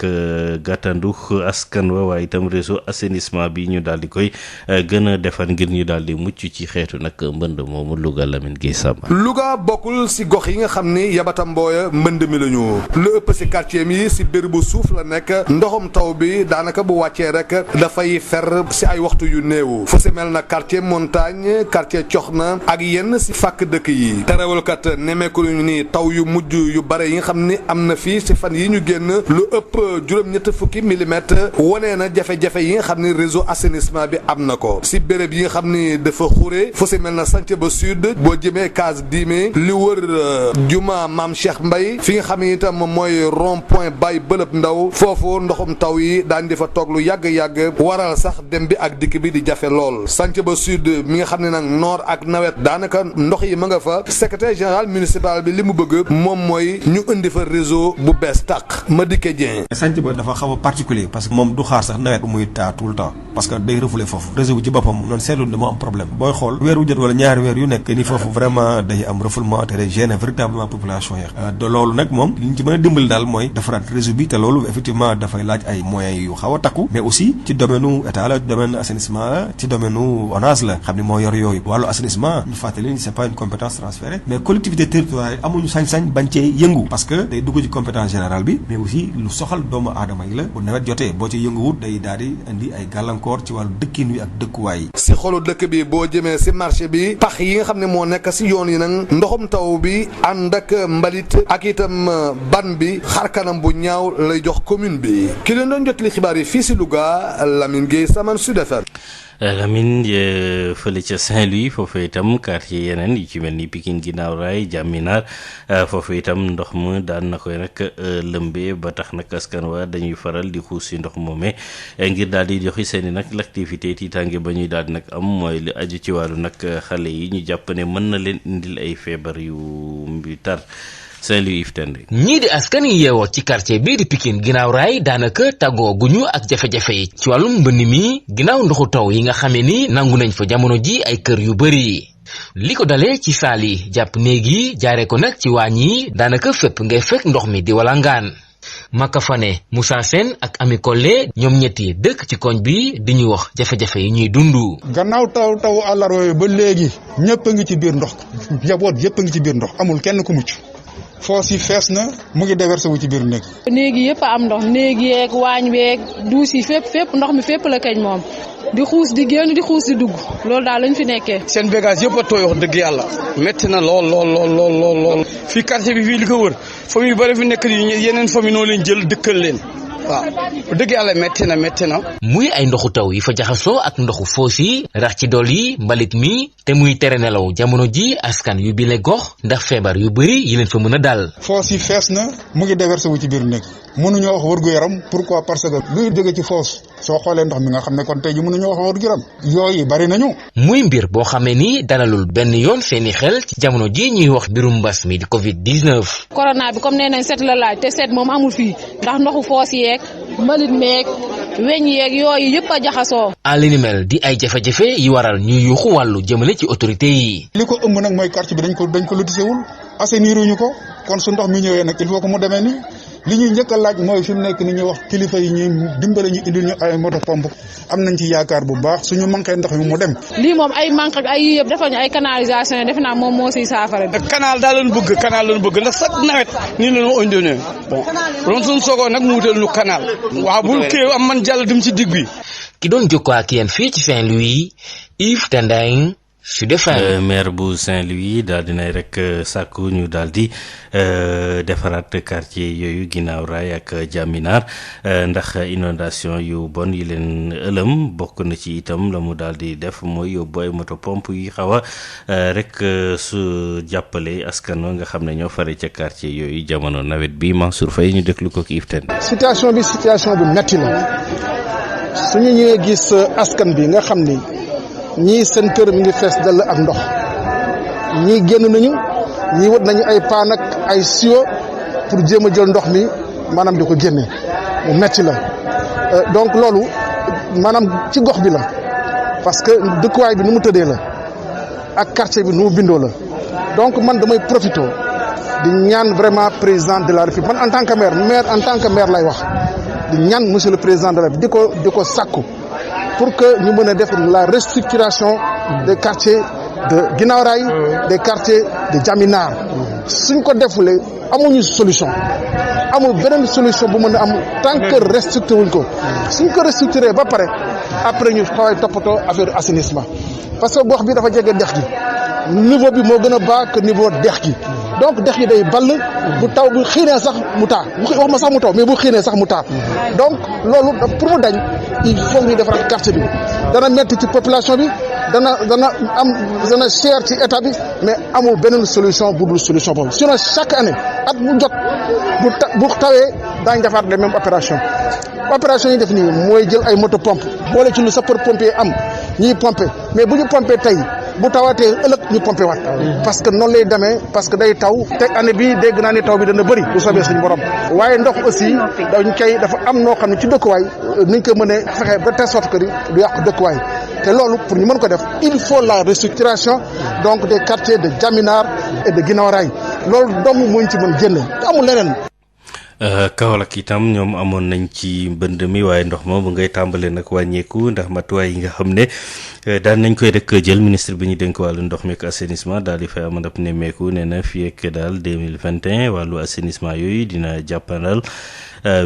gàttandu askan wa waaye itam réseau assainissement bi ñu daal di koy gën a defar ngir ñu daal di mucc ci xeetu nag mbënd moomu Louga Lamine Gueye Samba. Louga bokkul si gox yi nga xam ni Yabata Mbooya mbënd mi la ñu lu ëpp si quartier mi si bérébu suuf la nekk ndoxum taw bi daanaka bu wàccee rek dafay fer si ay waxtu yu néew fu si mel na quartier montagne quartier Coxna ak yenn si fàkk dëkk yi terewul kat nemeeku ñu ni taw yu mujj yu bare yi nga xam ni am na fii si fan yi ñu génn lu ëpp juróom-ñett fukki millimètres wone na jafe-jafe yi nga xam ni réseau assainissement bi am na ko si béréb yi nga xam ni dafa xure fu si mel na Santhiaba Sud boo jëmee Case Dime li wër juma Maam Cheikh Mbaye fi nga xam ni itam mooy rond point Baye Bëlëb Ndaw foofu ndoxum taw yi daan di fa toog lu yàgg-yàgg waral sax dem bi ak dikk bi di jafe lool Santhiaba Sud mi nga xam ne nag noor ak nawet daanaka ndox yi ma nga fa secrétaire général municipal bi li mu bëgg moom mooy ñu indi fa réseau bu bees tàq Madické Dieng. Santhiaba dafa xaw a particulier parce que moom du xaar sax nawet bu muy taa tout le temps parce que day refoulé foofu réseau bi ci boppam noonu seetlu dama am problème booy xool weer wu jot wala ñaari weer yu nekk ni foofu vraiment day am refoulement te day gêner véritablement population yi de loolu nag moom li ñu ci mën a dimbali daal mooy defaraat réseau bi te loolu effectivement dafay laaj ay moyens yu xaw a takku mais aussi ci domaine u état la domaine assainissement la ci domaine u ONAS la xam ni moo yor yooyu wàllu assainissement ñu fàttali c'est pas une compétence transférée mais collectivité territoriale amuñu sañ-sañ bañ cee yëngu parce que day dugg ci compétence générale bi mais aussi lu soxal doomu aadama yi la bu nawet jotee boo ci yënguwut day daal di indi ay gàllankoor ci wàllu dëkkin wi ak dëkkuwaay yi. si xolu dëkk bi boo jëmee si marché bi pax yi nga xam ne moo nekk si yoon yi nag ndoxum taw bi ànd ak mbalit ak itam ban bi xarkanam bu ñaaw lay jox commune bi ki leen doon jotali xibaar yi fii si Louga Lamine Gueye Saman Sud FM. Lamine fële ca Saint-Louis foofu itam quartier yeneen yi ci mel ni Pikine Guinaw Rail Jaminaar foofu itam ndox ma daan na koy nag lëmbee ba tax nag askan wa dañuy faral di xuus si ndox moomee ngir daal di joxi seen i nag l'activité tiitaange ba ñuy daal di nag am mooy li aju ci wàllu nag xale yi ñu jàpp ne mën na leen indil ay feebar yu tar. Saint-Louis Iftende. ñii di askan yi yeewoo ci quartier bii di Pikine Guinaw Rail daanaka tàggoo guñu ak jafe-jafe yi ci wàllum mbënn mi ginnaaw ndoxu taw yi nga xamee ni nangu nañ fa jamono ji ay kër yu bari li ko dalee ci saal yi jàpp néeg yi jaaree ko nag ci waañ yi daanaka fépp ngay fekk ndox mi di walangaan Makafane Moussa Sène ak Ami Collé ñoom ñetti dëkk ci koñ bi di ñu wax jafe-jafe yi ñuy dund. gannaaw taw àllarba ba léegi ñëpp a ngi ci biir ndox njaboot yëpp a ngi ci biir ndox amul kenn ku mucc foos yi fees na mu ngi déversé wu ci biir néeg yi yëpp am ndox néeg yeeg waañ weeg duus yi fépp ndox mi fépp la kañ moom di xuus di génn di xuus di dugg loolu daal lañ fi nekkee. seen bagage yëpp a tooy wax dëgg yàlla métti na lool fii quartier bi fii li ko wër famille yu bëri fi nekk yeneen famille noo leen jël dëkkal leen waaw dëgg yàlla métti na. muy ay ndoxu taw yi fa jaxasoo ak ndoxu foos yi rax ci dool yi mbalit mi te muy tere nelaw jamono ji askan yu bile gox ndax feebar yu bëri yi leen fa mën a dal. foos yi fees na mu ngi déversé wu ci biir néeg mënuñoo wax wërgu yaram pourquoi parce que luy jóge ci foos soo xoolee ndox mi nga xam ne kon tey ji mënuñoo wax wërgu yaram yooyu bari nañu. muy mbir boo xamee ni dalalul benn yoon seeni xel ci jamono ji ñuy wax mbirum mbas mi di Covid-19. corona bi comme nee nañ set la laaj te set moom amul fii ndax ndoxu foos yeeg mbalit meeg weñ yeeg yooyu yëpp a jaxasoo. li ni mel di ay jafe-jafe yi waral ñuy yuuxu wàllu jëmale ci autorité yi. li ko ëmb nag mooy quartier bi dañ ko lotissé wul assainiruñu ko kon su ndox mi ñëwee nag il faut que mu demee nii li ñuy njëkk a laaj mooy fi mu nekk ni ñuy wax kilifa yi ñuy dimbale ñu indil ñu ay moto pompe am nañ ci yaakaar bu baax suñu manqué ndox mi mu dem. lii moom ay manque ak ay yëpp defal ñu ay canalisation yi defe naa moom moo siy saafara. canal daal lañ bëgg ndax sax nawet nii la ñu indonee bon loolu suñu soogoo nag mu wutal ñu canal. waaw bul kii am man jàll dem ci digg bi. ki doon jokkoo ak yéen fii ci Saint-Louis Yves Tendeng Sud FM. maire bu Saint-Louis daal dinay rek sàkku ñu daal di defaraat quartier yooyu ginnaaw raay ak Jaminaar ndax inondation yu bon yi leen ëlëm bokk na ci itam la mu daal di def mooy yóbbu ay moto pompe yi xaw a rek su jàppale askan wa nga xam ne ñoo fare ca quartier yooyu jamono nawet bi Mansour Faye ñu déglu ko ki iften situation bi situation bu metti la suñu ñëwee gis askan bi nga xam ni ñii seen kër mi ngi fees dell ak ndox ñii génn nañu ñii wut nañu ay paan ak ay siwo pour jéem a jël ndox mi maanaam di ko génne mu metti la donc loolu maanaam ci gox bi la parce que dëkkuwaay bi nu mu tëddee la ak quartier bi nu mu bindoo la donc man damay profité di ñaan vraiment président de la République man en tant que maire en tant que maire lay wax di ñaan monsieur le président de la République di ko sàkku pour que ñu mën a def la restructuration des quartiers de Guinaw Rail des quartiers de Jaminaar suñ ko defulee amuñu solution amul beneen solution bu mën a am tant que restructuré wuñ ko suñ ko restructuré ba pare après ñu xaway toppatoo affaire assainissement parce que gox bi dafa jege dex gi niveau bi moo gën a bas que niveau dex gi donc dex gi day ball bu taw bu xiinee sax mu taa wax ma sax mu taw mais bu xiinee sax mu taa donc loolu pour mu dañ il faut ñu defaraat quartier bi dana metti ci population bi dana cher ci état bi mais amul beneen solution bu dul solution boobu sinon chaque année at bu jot bu tawee daañu defaat les mêmes opération yi def nii mooy jël ay moto pompe boole ci lu sapeur pompier am ñiy pomper mais bu ñu pomper tey bu tawaatee ëllëg ñu pompé waat parce que noonu lay demee parce que day taw te année bi dégg naa ni taw bi dana bëri bu soobee suñu borom waaye ndox aussi dafa am noo xam ne ci dëkkuwaay niñ ko mënee fexe ba telle sorte que du yàqu dëkkuwaay te loolu pour ñu mën ko def il faut la restructuration donc des quartiers de Jaminaar et de Guinaw Rail loolu doomu moo ñu ci mën génne amul leneen. Kaolack itam ñoom amoon nañ ci mbënd mi waaye ndox ma bu ngay tàmbale nag wàññeeku ndax matuwaay yi nga xam ne daan nañ koy rek jël ministre bi ñu dénk wàllu ndox mi ak assainissement daal di fay amal ab nemmeeku nee na fii ak daal 2021 wàllu assainissement yooyu dina jàppandal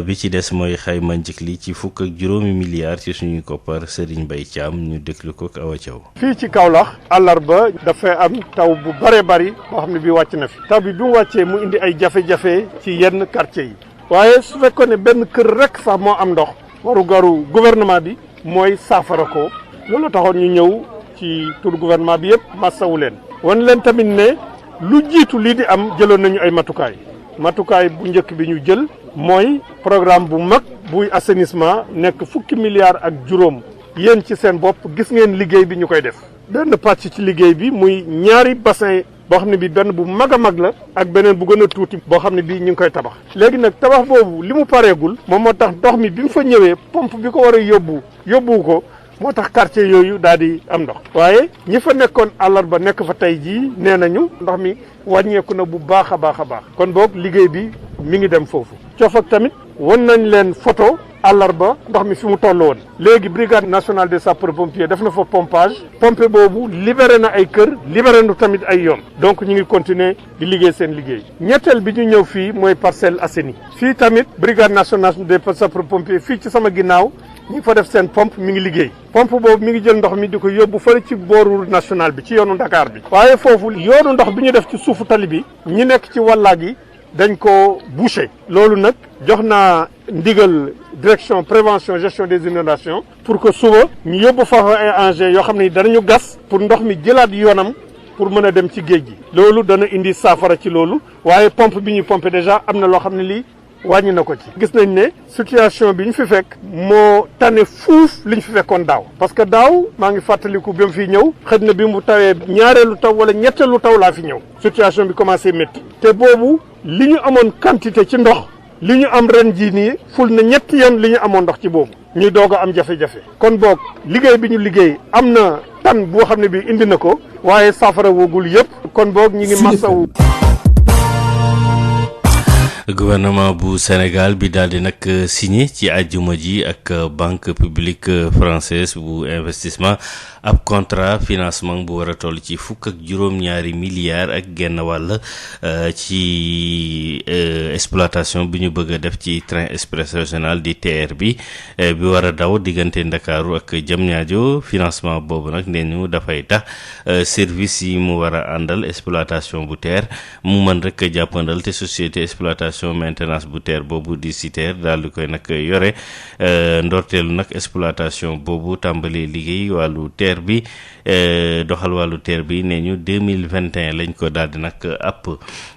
bi ci des mooy xayma njëkk li ci fukk ak juróomi milliards ci suñuy koppar Serigne Mbaye Thiam ñu déglu ko ak Awa Thiaw. fii ci Kaolack àllarba dafay am taw bu bëree bëri boo xam ne bii wàcc na fi taw bi mu wàccee mu indi ay jafe-jafe ci yenn quartier yi. waaye su fekkoon ne benn kër rek sax moo am ndox waru gouvernement bi mooy saafara ko loolu taxoon ñu ñëw ci tur gouvernement bi yëpp massawu leen wan leen tamit ne lu jiitu lii di am jëloon nañu ay matukaay bu njëkk bi ñu jël mooy programme bu mag buy assainissement nekk 10 milliards ak juróom yéen ci seen bopp gis ngeen liggéey bi ñu koy def benn pàcc ci liggéey bi muy ñaari bassin boo xam ne bii benn bu mag a mag la ak beneen bu gën a tuuti boo xam ne bii ñu ngi koy tabax léegi nag tabax boobu li mu pareegul moom moo tax ndox mi bi mu fa ñëwee pompe bi ko war a yóbbu ko moo tax quartier yooyu daal di am ndox waaye ñi fa nekkoon àllarba nekk fa tey jii nee nañu ndox mi wàññeeku na bu baax a baax a baax kon boog liggéey bi mi ngi dem foofu Coofak tamit won nañ leen photo àllarba ndox mi fi mu toll woon léegi brigade nationale des sapeurs pompiers def na fa pompage pompe boobu libéré na ay kër libéré na tamit ay yoon donc ñu ngi continuer di liggéey seen liggéey ñetteel bi ñu ñëw fii mooy Parcelles Assainies fii tamit brigade nationale des sapeurs pompiers fii ci sama ginnaaw ñu ngi fa def seen pompe mi ngi liggéey pompe boobu mi ngi jël ndox mi di ko yóbbu fële ci booru national bi ci yoonu Dakar bi waaye foofu yoonu ndox bi ñu def ci suufu tali bi ñi nekk ci wàllaa gi dañ ko bouché loolu nag jox naa ndigal direction prévention gestion des inondations pour que suba ñu yóbbu fa ay engins yoo xam ne danañu gas pour ndox mi jëlaat yoonam pour mën a dem ci géej gi loolu dana indi saafara ci loolu waaye pompe bi ñuy pompe déjà am na loo xam ne lii wàññi na ko ci gis nañ ne situation bi ñu fi fekk moo tane fuuf li ñu fi fekkoon daaw parce que daaw maa ngi fàttaliku bi mu fi ñëw xëj na bi mu tawee ñaareelu taw wala ñetteelu taw laa fi ñëw situation bi commencé métti te boobu li ñu amoon quantité ci ndox li ñu am ren jii nii ful na ñetti yoon li ñu amoon ndox ci boobu ñuy doog a am jafe-jafe kon boog liggéey bi ñu liggéey am na tan boo xam ne bi indi na ko waaye saafara woogul yëpp kon boog ñi ngi masawu gouvernement bu Sénégal bi daal di nag signé ci àjjuma ji ak banque publique française bu investissement ab contrat financement bu war a toll ci fukk ak juróom-ñaari milliards ak genn wàll ci exploitation bi ñu bëgg a def ci train express régional di TER bi war a daw diggante Ndakaaru ak Diamniadio financement boobu nag nee ñu dafay tax service yi mu war a àndal exploitation bu TER mu mën rek jàppandal te société exploitation maintenance bu TER boobu di SITER daal di koy nag yore ndorteelu nag exploitation boobu tàmbali liggéey wàllu TER bi doxal wàllu TER bi nee ñu 2021 lañ ko daal di nag app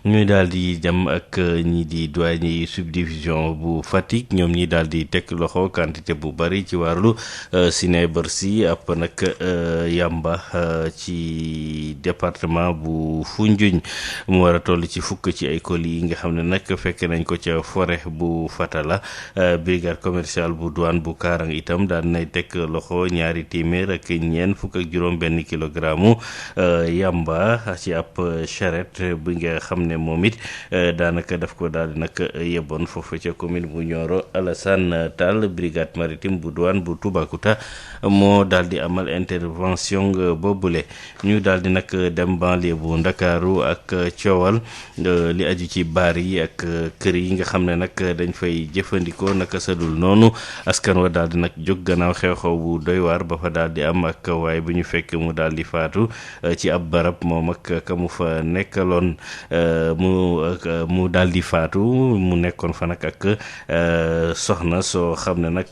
ñuy daal di jëm ak ñi di douane subdivision bu Fatick ñoom ñi daal di teg loxo quantité bu bari ci wàllu sinébarsi ab nag yamba ci département bu Foundiougne mu war a toll ci fukk ci ay colis yi nga xam ne nag fekk nañ ko ca forêt bu Fatala brigade commerciale bu douane bu Kaarang itam daal nay teg loxo ñaari téeméer ak ñeent fukk ak juróom benn kilogramme yamba ci ab charrette bi nga xam ne moom it daanaka daf ko daal di nag yeboon foofu ca commune bu Nioro. Alassane Tall brigade maritime bu douane bu Toubacouta moo daal di amal intervention boobule ñu daal di nag dem banlieue bu Ndakaaru ak coowal li aju ci baar yi ak kër yi nga xam ne nag dañ fay jëfandikoo naka sadul noonu askan wa daal di nag jóg gannaaw xew-xew bu doy waar ba fa daal di am ak waaye bu ñu fekk mu daal di faatu ci ab barab moom ak ka mu fa nekkaloon mu daal di faatu mu nekkoon fa nag ak soxna soo xam ne nag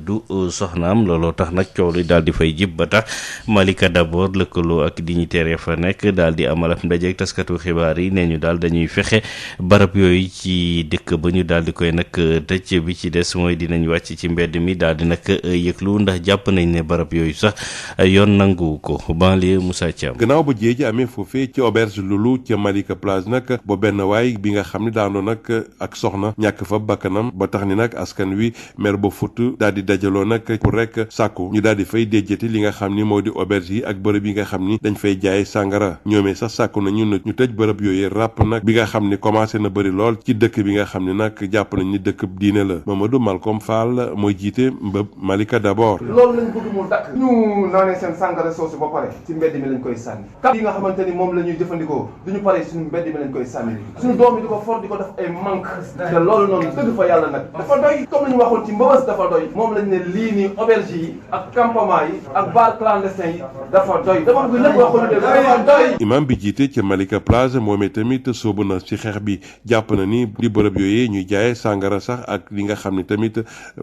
du soxnaam looloo tax nag coow li daal di fay jib ba tax Malika d'abord lëkkaloo ak dignitaire fa nekk daal di amal ab ndaje ak taskatu xibaar yi nee ñu daal dañuy fexe barab yooyu ci dëkk ba ñu daal di koy nag tëj bi ci des mooy dinañ wàcc ci mbedd mi daal di nag yëglu ndax jàpp nañ ne barab yooyu sax yoon nangu ko banlieue Moussa Thiam. gannaaw ba jéeji amee foofee ci auberge Loulou ca Malika Plage nag ba benn waay bi nga xam ne daanoo nag ak soxna ñàkk fa bakkanam ba tax ni nag askan wi mer ba futt daal di dajaloo nag pour rek sàkku ñu daal di fay déjjati li nga xam ni moo di auberge yi ak bërëb yi nga xam ni dañ fay jaay sàngara ñoomee sax sàkku na ñu tëj bërëb yooyu ràpp nag bi nga xam ni commencé na bëri lool ci dëkk bi nga xam ne nag jàpp nañ ni dëkk diine la Mamadou Malcolm Fall mooy jiite mbëb Malika d'abord. loolu lañ bëgg mu dakk ñu naanee seen sàngara soosu ba pare ci mbedd mi lañ koy sànni kap yi nga xamante ni moom la ñuy jëfandikoo duñu pare suñu mbedd mi lañ koy sànni suñu doom yi di ko for di ko def ay manque te loolu noonu dëgg fa yàlla nag dafa doy comme lañu waxoon ci mbëbës dafa doy moom lañ ne lii nii auberge yi ak campement yi ak bar clandestin yi dafa doy dama bëgg lépp waxoon de dafa doy. imam bi jiite ca Malika Plage moomee tamit soobu na ci xeex bi jàpp na ni di bërëb yooyee ñuy jaayee sàngara sax ak li nga xam ne tamit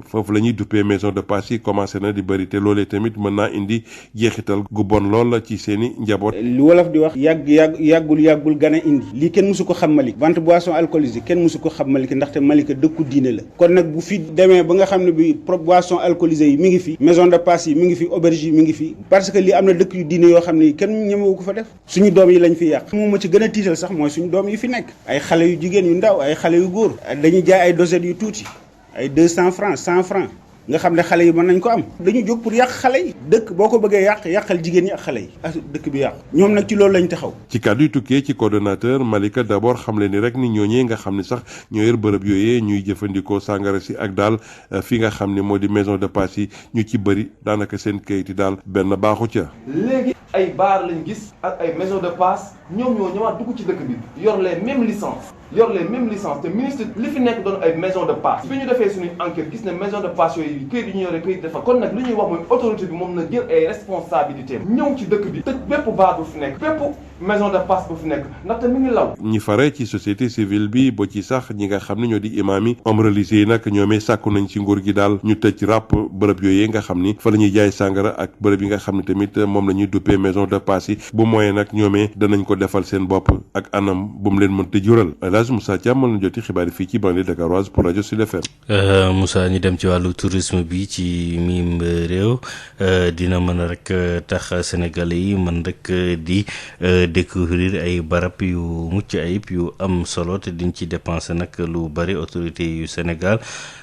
foofu la ñuy duppee maison de passe yi commencé na di bëri te loolee tamit mën naa indi jeexital gu bon lool ci seeni njaboot. li wolof di wax yàggul gën a indi lii kenn mësu ko xam Malika vente boisson alcoolisée kenn mësu ko xam Malika ndaxte Malika dëkku diine la kon nag bu fi demee ba nga xam ne bi boisson alcoolisée yi mi ngi fi maison de passe yi mi ngi fi auberge yi mi ngi fi parce que lii am na dëkk yu diine yoo xam ne kenn ñemewu ko fa def suñu doom yi lañ fi yàq moom ma ci gën a tiital sax mooy suñu doom yi fi nekk ay xale yu jigéen yu ndaw ay xale yu góor dañuy jaay ay dosettes yu tuuti ay 200 francs 100 francs nga xam ne xale yi mën nañ ko am dañu jóg pour yàq xale yi dëkk boo ko bëggee yàqal jigéen ñi ak xale yi ak dëkk bi yàqu ñoom nag ci loolu lañ taxaw. ci kàddu yu tukkee ci coordonnateur Malika d'abord xamle ni rek ni ñooñee nga xam ne sax ñoo yor bërëb yooyee ñuy jëfandikoo sàngara si ak daal fi nga xam ne moo di maison de passe yi ñu ci bëri daanaka seen kayit yi daal benn baaxu ca. léegi ay baar lañ gis ak ay maison de passe ñoom ñoo ñëwaat dugg ci dëkk bi yor les mêmes licences te ministre li fi nekk doon ay maison de passe bi ñu defee suñu enquête gis ne maison de passe yooyu këyit yi ñu yore këyit dafa kon nag li ñuy wax mooy autorité bi moom na jël ay responsabilités ñëw ci dëkk bi tëj bépp baar bu fi nekk bépp maison de passe bu fi nekk ndaxte mi ngi law. ñi fare ci société civile bi ba ci sax ñi nga xam ne ñoo di imaam yi homme religieux yi nag ñoomee sàkku nañ ci nguur gi daal ñu tëj ràpp bërëb yooyee nga xam ni fa la ñuy jaay sàngara ak bërëb yi nga xam ne tamit moom la ñuy duppee maison de passe yi bu moyen nag ñoomee danañ ko defal seen bopp ak anam bu mu leen mënta jural. El Hadj Moussa Thiam mën na joti xibaar yi fii ci banlieue dakaroise pour rajo Sud FM. Moussa ñu dem ci wàllu tourisme bi ci mim réew dina mën a rek tax Sénégalais yi mën rek di découvrir ay barab yu mucc ayib yu am solo te diñ ci dépenser nag lu bari autorité yu Sénégal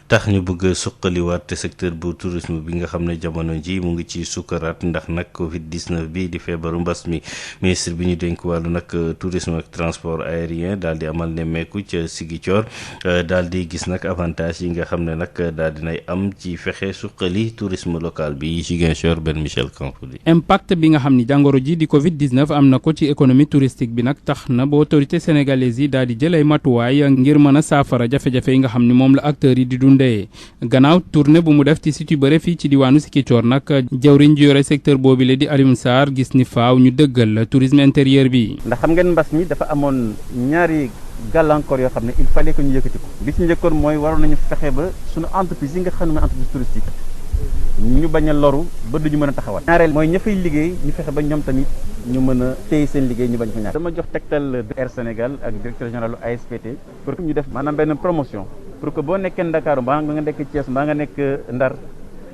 tax ñu bëgg a suqaliwaat secteur bu tourisme bi nga xam ne jamono ji mu ngi ci sukkaraat ndax nag Covid-19 bi di feebaru mbas mi ministre bi ñu dénk wàllu nag tourisme ak transport aérien daal di amal nemmeeku ca Ziguinchor daal di gis nag avantage yi nga xam ne nag daal dinay am ci fexe suqali tourisme local bi Ziguinchor Ben Michel Kanfoudi. impact bi nga xam ni jàngoro ji di Covid-19 am na ko ci économie touristique bi nag tax na ba autorité sénégalaise yi daal di jël ay matuwaay ngir mën a saafara jafe-jafe yi nga xam ni moom la acteurs yi di dundee gannaaw tournée bu mu def ci site yu bëre fii ci diwaanu Ziguinchor nag jawriñ ji yore secteur boobu la di Alioune Sarr gis ni faaw ñu dëggal tourisme intérieur bi. ndax xam ngeen mbas mi dafa amoon ñaari gàllankoor yoo xam ne il fallait que ñu yëkkati ko bi ci njëkkoon mooy waroon nañu fexe ba suñu entreprise yi nga xam ne mooy entreprise touristique ñu bañ a loru ba duñu mën a taxawal. ñaareel mooy ña fay liggéey ñu fexe ba ñoom tamit ñu mën a téye seen liggéey ñu bañ ko ñàkk. dama jox tegtal Air Sénégal ak directeur général ASPT pour que ñu def maanaam benn promotion pour que boo nekkee Ndakaaru mbaa nga nekk Thiès mbaa nga nekk Ndar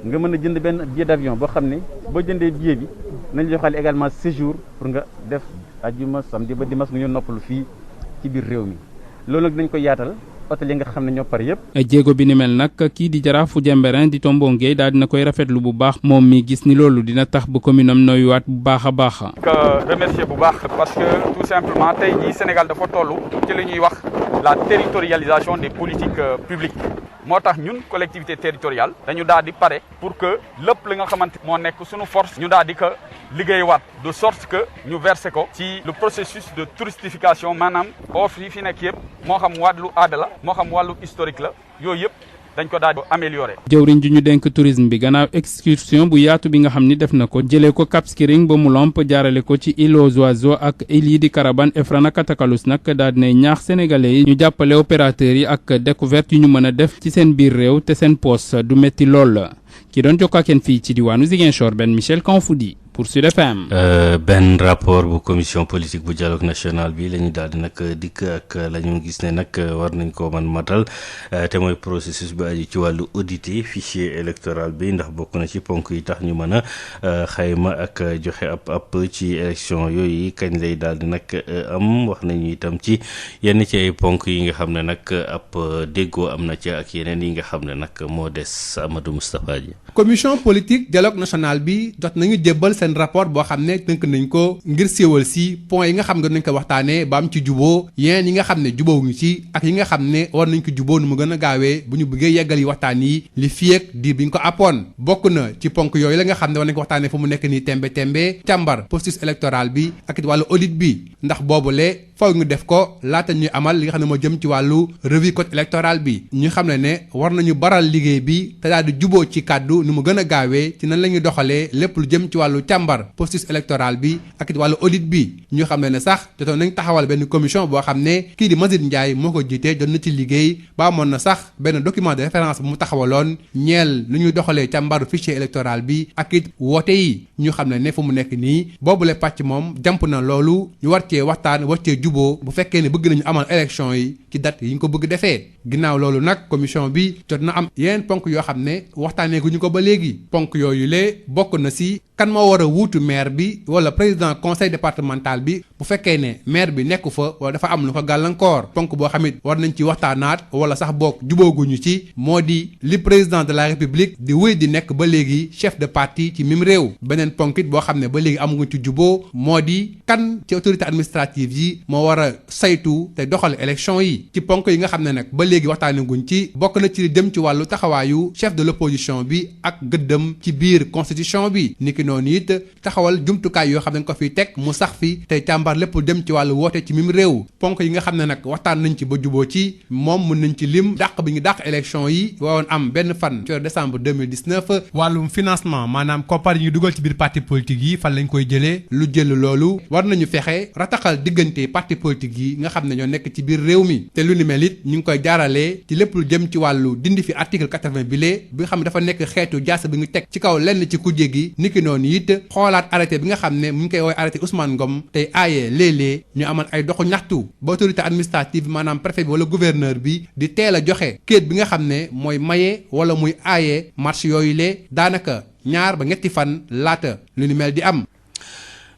nga mën a jënd benn billet d'avion boo xam ne boo jëndee billet bi nañ joxale également séjour pour nga def ajuma samedi ba dimanche nga ñu noppalu fii ci biir réew mi loolu nag dañ ko yaatal hôtel yi nga xam ne ñoo pare yëpp. jéego bi ni mel nag kii di jaraafu Jemberin di Tombo Gueye daal dina koy rafetlu bu baax moom mi gis ni loolu dina tax ba commune am noyuwaat bu baax a baax. remercier bu baax parce que tout simplement tey jii Sénégal dafa toll ci li ñuy wax la territorialisation des politiques publiques. moo tax ñun collectivité territoriale dañu daal di pare pour que lépp li nga xamante moo nekk suñu force ñu daal di ko liggéeywaat de sorte que ñu verser ko ci le processus de touristification maanaam offre yi fi nekk yëpp moo xam wàllu aada la moo xam wàllu historique la yooyu yëpp dañ ko daal di améliorer. jëwriñ ji ñu denk tourisme bi gannaaw excursion bu yaatu bi nga xam ni def na ko jëlee ko Cap Skirring ba Moulomp jaarale ko ci île aux oiseaux ak île yi di Carabane Efrana Katakalus nag daal dinay ñaax sénégalais yi ñu jàppale opérateurs yi ak découverte yu ñu mën a def ci seen biir réew te seen poste du metti lool ki doon jokkoo ak yéen fii ci diwaanu Ziguinchor Ben Michel Kanfoudi pour Sud FM. benn rapport bu commission politique bu dialogue national bi la ñu daal di nag dikk ak la ñu gis ne nag war nañ koo mën matal te mooy processus bi aju ci wàllu auditer fichier électoral bi ndax bokk na ci ponk yi tax ñu mën a xayma ak joxe ab ci élection yooyu kañ lay daal di nag am wax nañu itam ci yenn ci ay ponk yi nga xam ne nag ab déggoo am na ci ak yeneen yi nga xam ne nag moo des Amadou Moustapha Dia. commission politique dialogue national bi jot nañu jébbal seen rapport boo xam ne tënk nañ ko ngir séewal si point yi nga xam ne nañ ko waxtaanee ba am ci juboo yeneen yi nga xam ne jubóowuñu ci ak yi nga xam ne war nañ ko juboo nu mu gën a gaawee bu ñu bëggee yeggal yi waxtaan yi li fii ak diir bi ñu ko appoon bokk na ci ponk yooyu la nga xam ne war nañ ko waxtaanee fu mu nekk nii tembe càmbar processus électoral bi ak it wàllu audit bi ndax boobule faw ñu def ko laata ñuy amal li nga xam ne moo jëm ci wàllu revue code électoral bi ñu xam ne war nañu baral liggéey bi te daal di juboo ci kàddu nu mu gën a gaawee ci nan la ñuy doxalee lépp lu jëm ci wàllu càmbar processus électoral bi ak it wàllu audit bi ñu xam ne sax jotoon nañ taxawal benn commission boo xam ne kii di Mazid Ndiaye moo ko jiite jot na ci liggéey ba amoon na sax benn document de référence bu mu taxawaloon ñeel lu ñuy doxalee càmbaru fichier électoral bi ak it woote yi ñu xam ne fu mu nekk nii boobule pàcc moom jàmp na loolu ñu war cee waxtaan war cee juboo bu fekkee ne bëgg nañu amal élection yi ci date yi ñu ko bëgg defee ginnaaw loolu nag commission bi jot na am yeneen ponk yoo xam ne waxtaanee gu ñu ko ba léegi ponk yooyu lee bokk na si kan moo war a wuutu maire bi wala président conseil départemental bi bu fekkee ne maire bi nekku fa wala dafa am lu ko gàllankoor ponk boo xam it war nañ ci waxtaanaat wala sax boog jubóoguñu ci moo di li président de la république di wéy di nekk ba léegi chef de parti ci mim réew beneen ponk it boo xam ne ba léegi amuñu ci juboo moo di kan ci autorité administrative yi moo war a saytu te doxal élection yi ci ponk yi nga xam ne nag ba léegi waxtaaneguñ ci bokk na ci li dem ci wàllu taxawaayu chef de l'opposition bi ak gëddëm ci biir constitution bi niki noonu it taxawal jumtukaay yoo xam ne ko fiy teg mu sax fi tey càmbar lépp dem ci wàllu woote ci mim réew ponk yi nga xam ne nag waxtaan nañ ci ba juboo ci moom mën nañ ci lim dàq bi ñu dàq élection yi waroon am benn fan ci décembre 2019 wàllum financement maanaam koppar yi ñu dugal ci biir parti politique yi fan lañ koy jëlee lu jël loolu war nañu fexe rataxal diggante parti politique yi nga xam ne ñoo nekk ci biir réew mi te lu ni mel it ñu ngi koy jaaralee ci lépp lu jëm ci wàllu dindi fi article 80 bile bi nga xam ne dafa nekk xeetu jaasa bi ñu teg ci kaw lenn ci kujje gi niki noonu it xoolaat arrêté bi nga xam ne mu ngi koy woowee arrêté Ousmane Ngom tey aaye léeg-léeg ñu amal ay doxu ñaxtu ba autorité administrative maanaam préfet bi wala gouverneur bi di teel a joxe kéet bi nga xam ne mooy maye wala muy aaye marche yooyu le daanaka ñaar ba ñetti fan laata lu ni mel di am.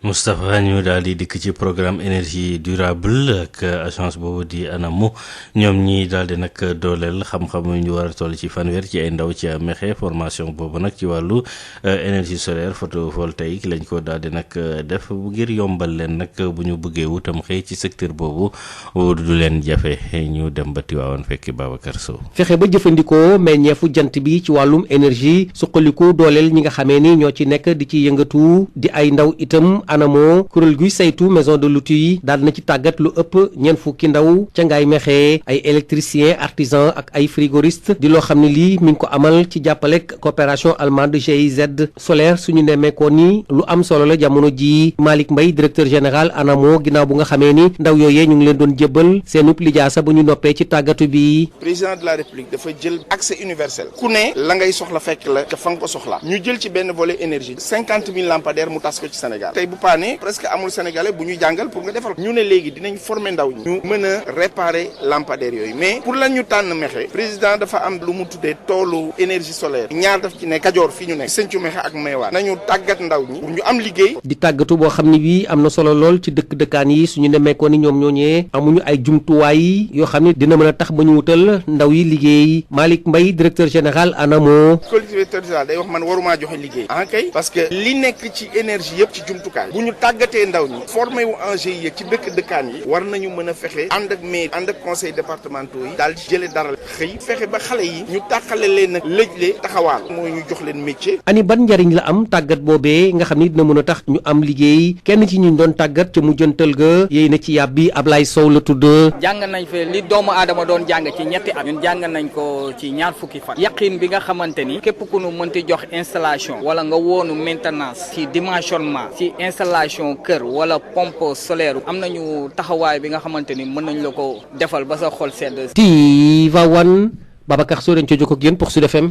Moustapha ñu daal di dikk ci programme énergie durable ak agence boobu di ANAMO ñoom ñi daal di nag dooleel xam-xam ñu war a toll ci fanweer ci ay ndaw ci Mexe formation boobu nag ci wàllu énergie solaire photovoltaïque lañ ko daal di nag def ngir yombal leen nag bu ñu bëggee wutam xëy ci secteur boobu du leen jafe ñu dem ba Tiwaawan fekki Babacar Sow. fexe ba jëfandikoo meññeefu jant bi ci wàllum énergie suqaliku dooleel ñi nga xamee ni ñoo ci nekk di ci yëngatu di ay ndaw itam. ANAMO kuréel guy saytu maison de l'outil yi daal na ci tàggat lu ëpp ñeent fukki ndaw ca Ngaye Mékhé ay électricien artisan ak ay frigoriste di loo xam ne lii mi ngi ko amal ci jàppalek coopération allemande GIZ solaire suñu nemmeekoo ni lu am solo la jamono ji Malick Mbaye directeur général ANAMO ginnaaw bu nga xamee ni ndaw yooyee ñu ngi leen doon jébbal seenub lijaasa bu ñu noppee ci tàggatu bi. président de la république dafa jël accès universel ku ne la ngay soxla fekk la ca fa nga ko soxla ñu jël ci benn volet énergie 50 000 lampadaires mu tas ko ci Sénégal tey bu paane presque amul sénégalais bu ñu jàngal pour nga defal ñu ne léegi dinañ former ndaw ñi ñu mën a réparer lampadaires yooyu mais pour lan ñu tànn Mékhé président dafa am lu mu tuddee toolu énergie solaire ñaar daf ci ne Kajoor fii ñu nekk Sinthiou Mékhé ak Meewaan nañu tàggat ndaw ñi pour ñu am liggéey. di tàggatu boo xam ne bii am na solo lool ci dëkkaan yi suñu nemmeekoo ni ñoom ñooñee amuñu ay jumtuwaay yoo xam ne dina mën a tax ba ñu wutal ndaw yi liggéey Malick Mbaye directeur général ANAMO. collectivité territoriale day wax man warumaa joxe liggéey en kay parce que li nekk ci énergie yëpp ci jumtukaay bu ñu tàggatee ndaw ñi formé wu en GIE ci dëkkaan yi war nañu mën a fexe ànd ak maire ànd ak conseil départementaux yi daal di jëlee dara xëy fexe ba xale yi ñu tàqale leen nag lëjle taxawaal mooy ñu jox leen métier. ani ban njariñ la am tàggat boobee nga xam ni dina mën a tax ñu am liggéey kenn ci ñu doon tàggat ca mujjantal ga yéy na ci yàbbi Ablaye Sow la tudd. jàng nañ fi li doomu aadama doon jàng ci ñetti at ñun jàng nañ ko ci ñaar fukki fan yaqin bi nga xamante ni képp ku nu mënti jox installation wala nga woonu maintenance ci dimensionnement ci installation kër wala pompe solaire am nañu taxawaay bi nga xamante ni mën nañ la ko defal ba sa xol sedd. Tivaouane Babacar Sow dañ ca jokkoo ak yéen pour Sud FM.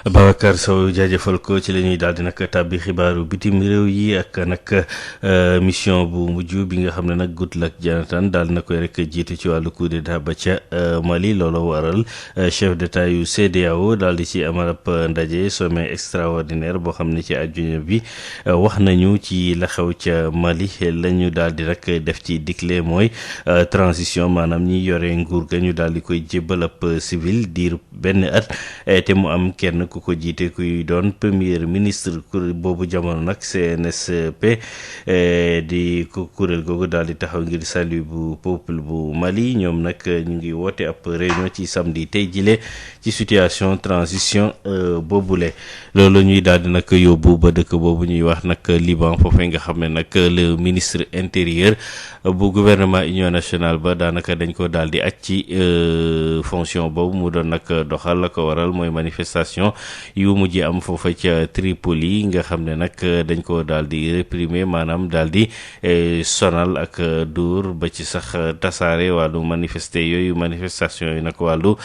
Babacar Sow jaajëfal ko ci la ñuy daal di nag tàbbi xibaaru bitim réew yi ak nag mission bu mujj bi nga xam ne nag Goodluck Jonathan daal na koy rek jiite ci wàllu coup d'état ba ca Mali loolu waral chef d'état yu CEDEAO daal di ci amal ab ndaje sommet extraordinaire boo xam ne ci àjjuma bi wax nañu ci la xew ca Mali la ñu daal di rek def ci digle mooy transition maanaam ñi yore nguur ga ñu daal di koy jébbal ab civil diir benn at te mu am kenn ku ko jiite kuy doon premier ministre boobu jamono nag CNSP di kuréel googu daal di taxaw ngir salut bu peuple bu Mali ñoom nag ñu ngi woote ab réunion ci samedi tey jile ci situation transition boobule loolu ñuy daal di nag yóbbu ba dëkk boobu ñuy wax nag Liban foofee nga xam ne nag le ministre intérieur bu gouvernement union nationale ba daanaka dañ ko daal di aj ci fonction boobu mu doon nag doxal la ko waral mooy manifestation yu mujj am foofa ca Tripoli nga xam ne nag dañ ko daal di réprimer maanaam daal di sonal ak duur ba ci sax tasaare wàllu manifestation yi nag wàllu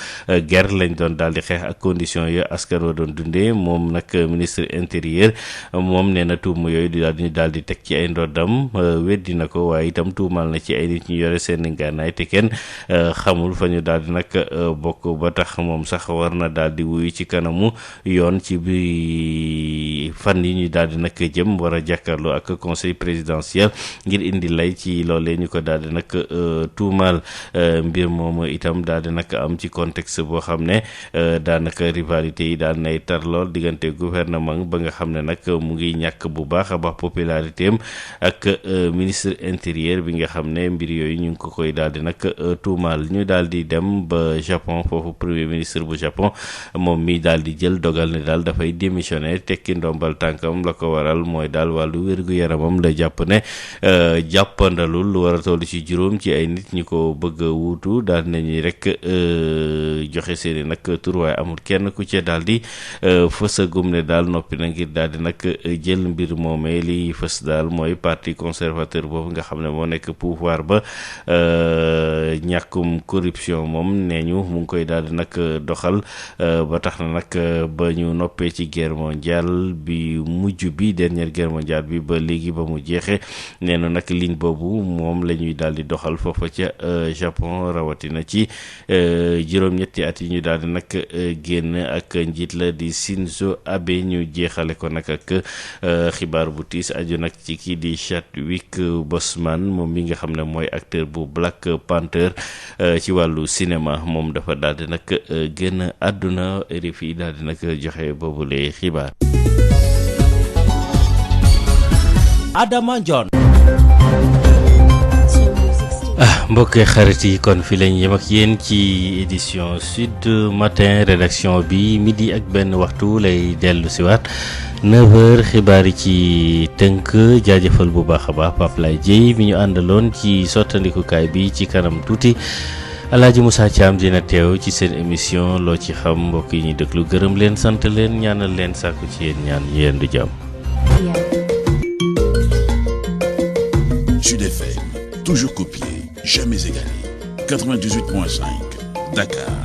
guerre lañ doon daal di xeex ak condition yooyu askan wa doon dundee moom nag ministre intérieur moom nee na tuuma yooyu daal di teg ci ay ndoddam weddi na ko waaye itam tuumal na ci ay nit ñu yore seen ngànnaay te kenn xamul fa ñu daal di nag bokk ba tax moom sax war na daal di wuyu ci kanamu yoon ci bi fan yi ñu daal di nag jëm war a jàkkaarloo ak conseil présidentiel ngir indi lay ci loolee ñu ko daal di nag tuumaal mbir moomu itam daal di nag am ci contexte boo xam ne daanaka rivalité yi daal nay tar lool diggante gouvernement ba nga xam ne nag mu ngi ñàkk bu baax a baax popularité am ak ministre intérieur bi nga xam ne mbir yooyu ñu ngi ko koy daal di nag tuumaal ñu daal di dem ba Japon foofu premier ministre bu Japon moom mi daal di jël dogal ne daal dafay démissionner tekki ndombal tànkam la ko waral mooy daal wàllu wér-gu-yaramam la jàpp ne jàppandalul lu war a toll ci juróom ci ay nit ñi ko bëgg a wuutu daal nañuy rek joxe seeni nag tur waaye amul kenn ku ci daal di fësagum ne daal noppi na ngir daal di nag jël mbir moomee li fës daal mooy parti conservateur boobu nga xam ne moo nekk pouvoir ba ñàkkum corruption moom nee ñu mu ngi koy daal di nag doxal ba tax na nag ba ñu noppee ci guerre mondiale bi mujj bi dernière guerre mondiale bi ba léegi ba mu jeexee nee na nag ligne boobu moom la ñuy daal di doxal foofa ca Japon rawatina ci juróom-ñetti at yi ñu daal di nag génn ak njiit la di Shinzo Abe ñu jeexale ko nag ak xibaar bu tiis aju nag ci kii di Chadwick Boseman moom mi nga xam ne mooy acteur bu Black Panther ci wàllu cinéma moom dafa daal di nag génn àdduna RFI daal di nag joxe boobule xibaar. Adama Ndione. mbokk xarit yi kon fi lañ yem ak yéen ci édition Sud Matin rédaction bi midi ak benn waxtu lay dellu si waat 9h xibaar yi ci tënk jaajëfal bu baax a baax Pape Lay Dieye mi ñu àndaloon ci sottandikukaay bi ci kanam tuuti Alaaji Moussa Thiam dina teew ci seen émission loo ci xam mbokk yi ñuy déglu gërëm leen sant leen ñaanal leen sàkku ci yéen ñaan ñu yendu jàmm. Sud FM, toujours copié, jamais égalé. 98.5, Dakar.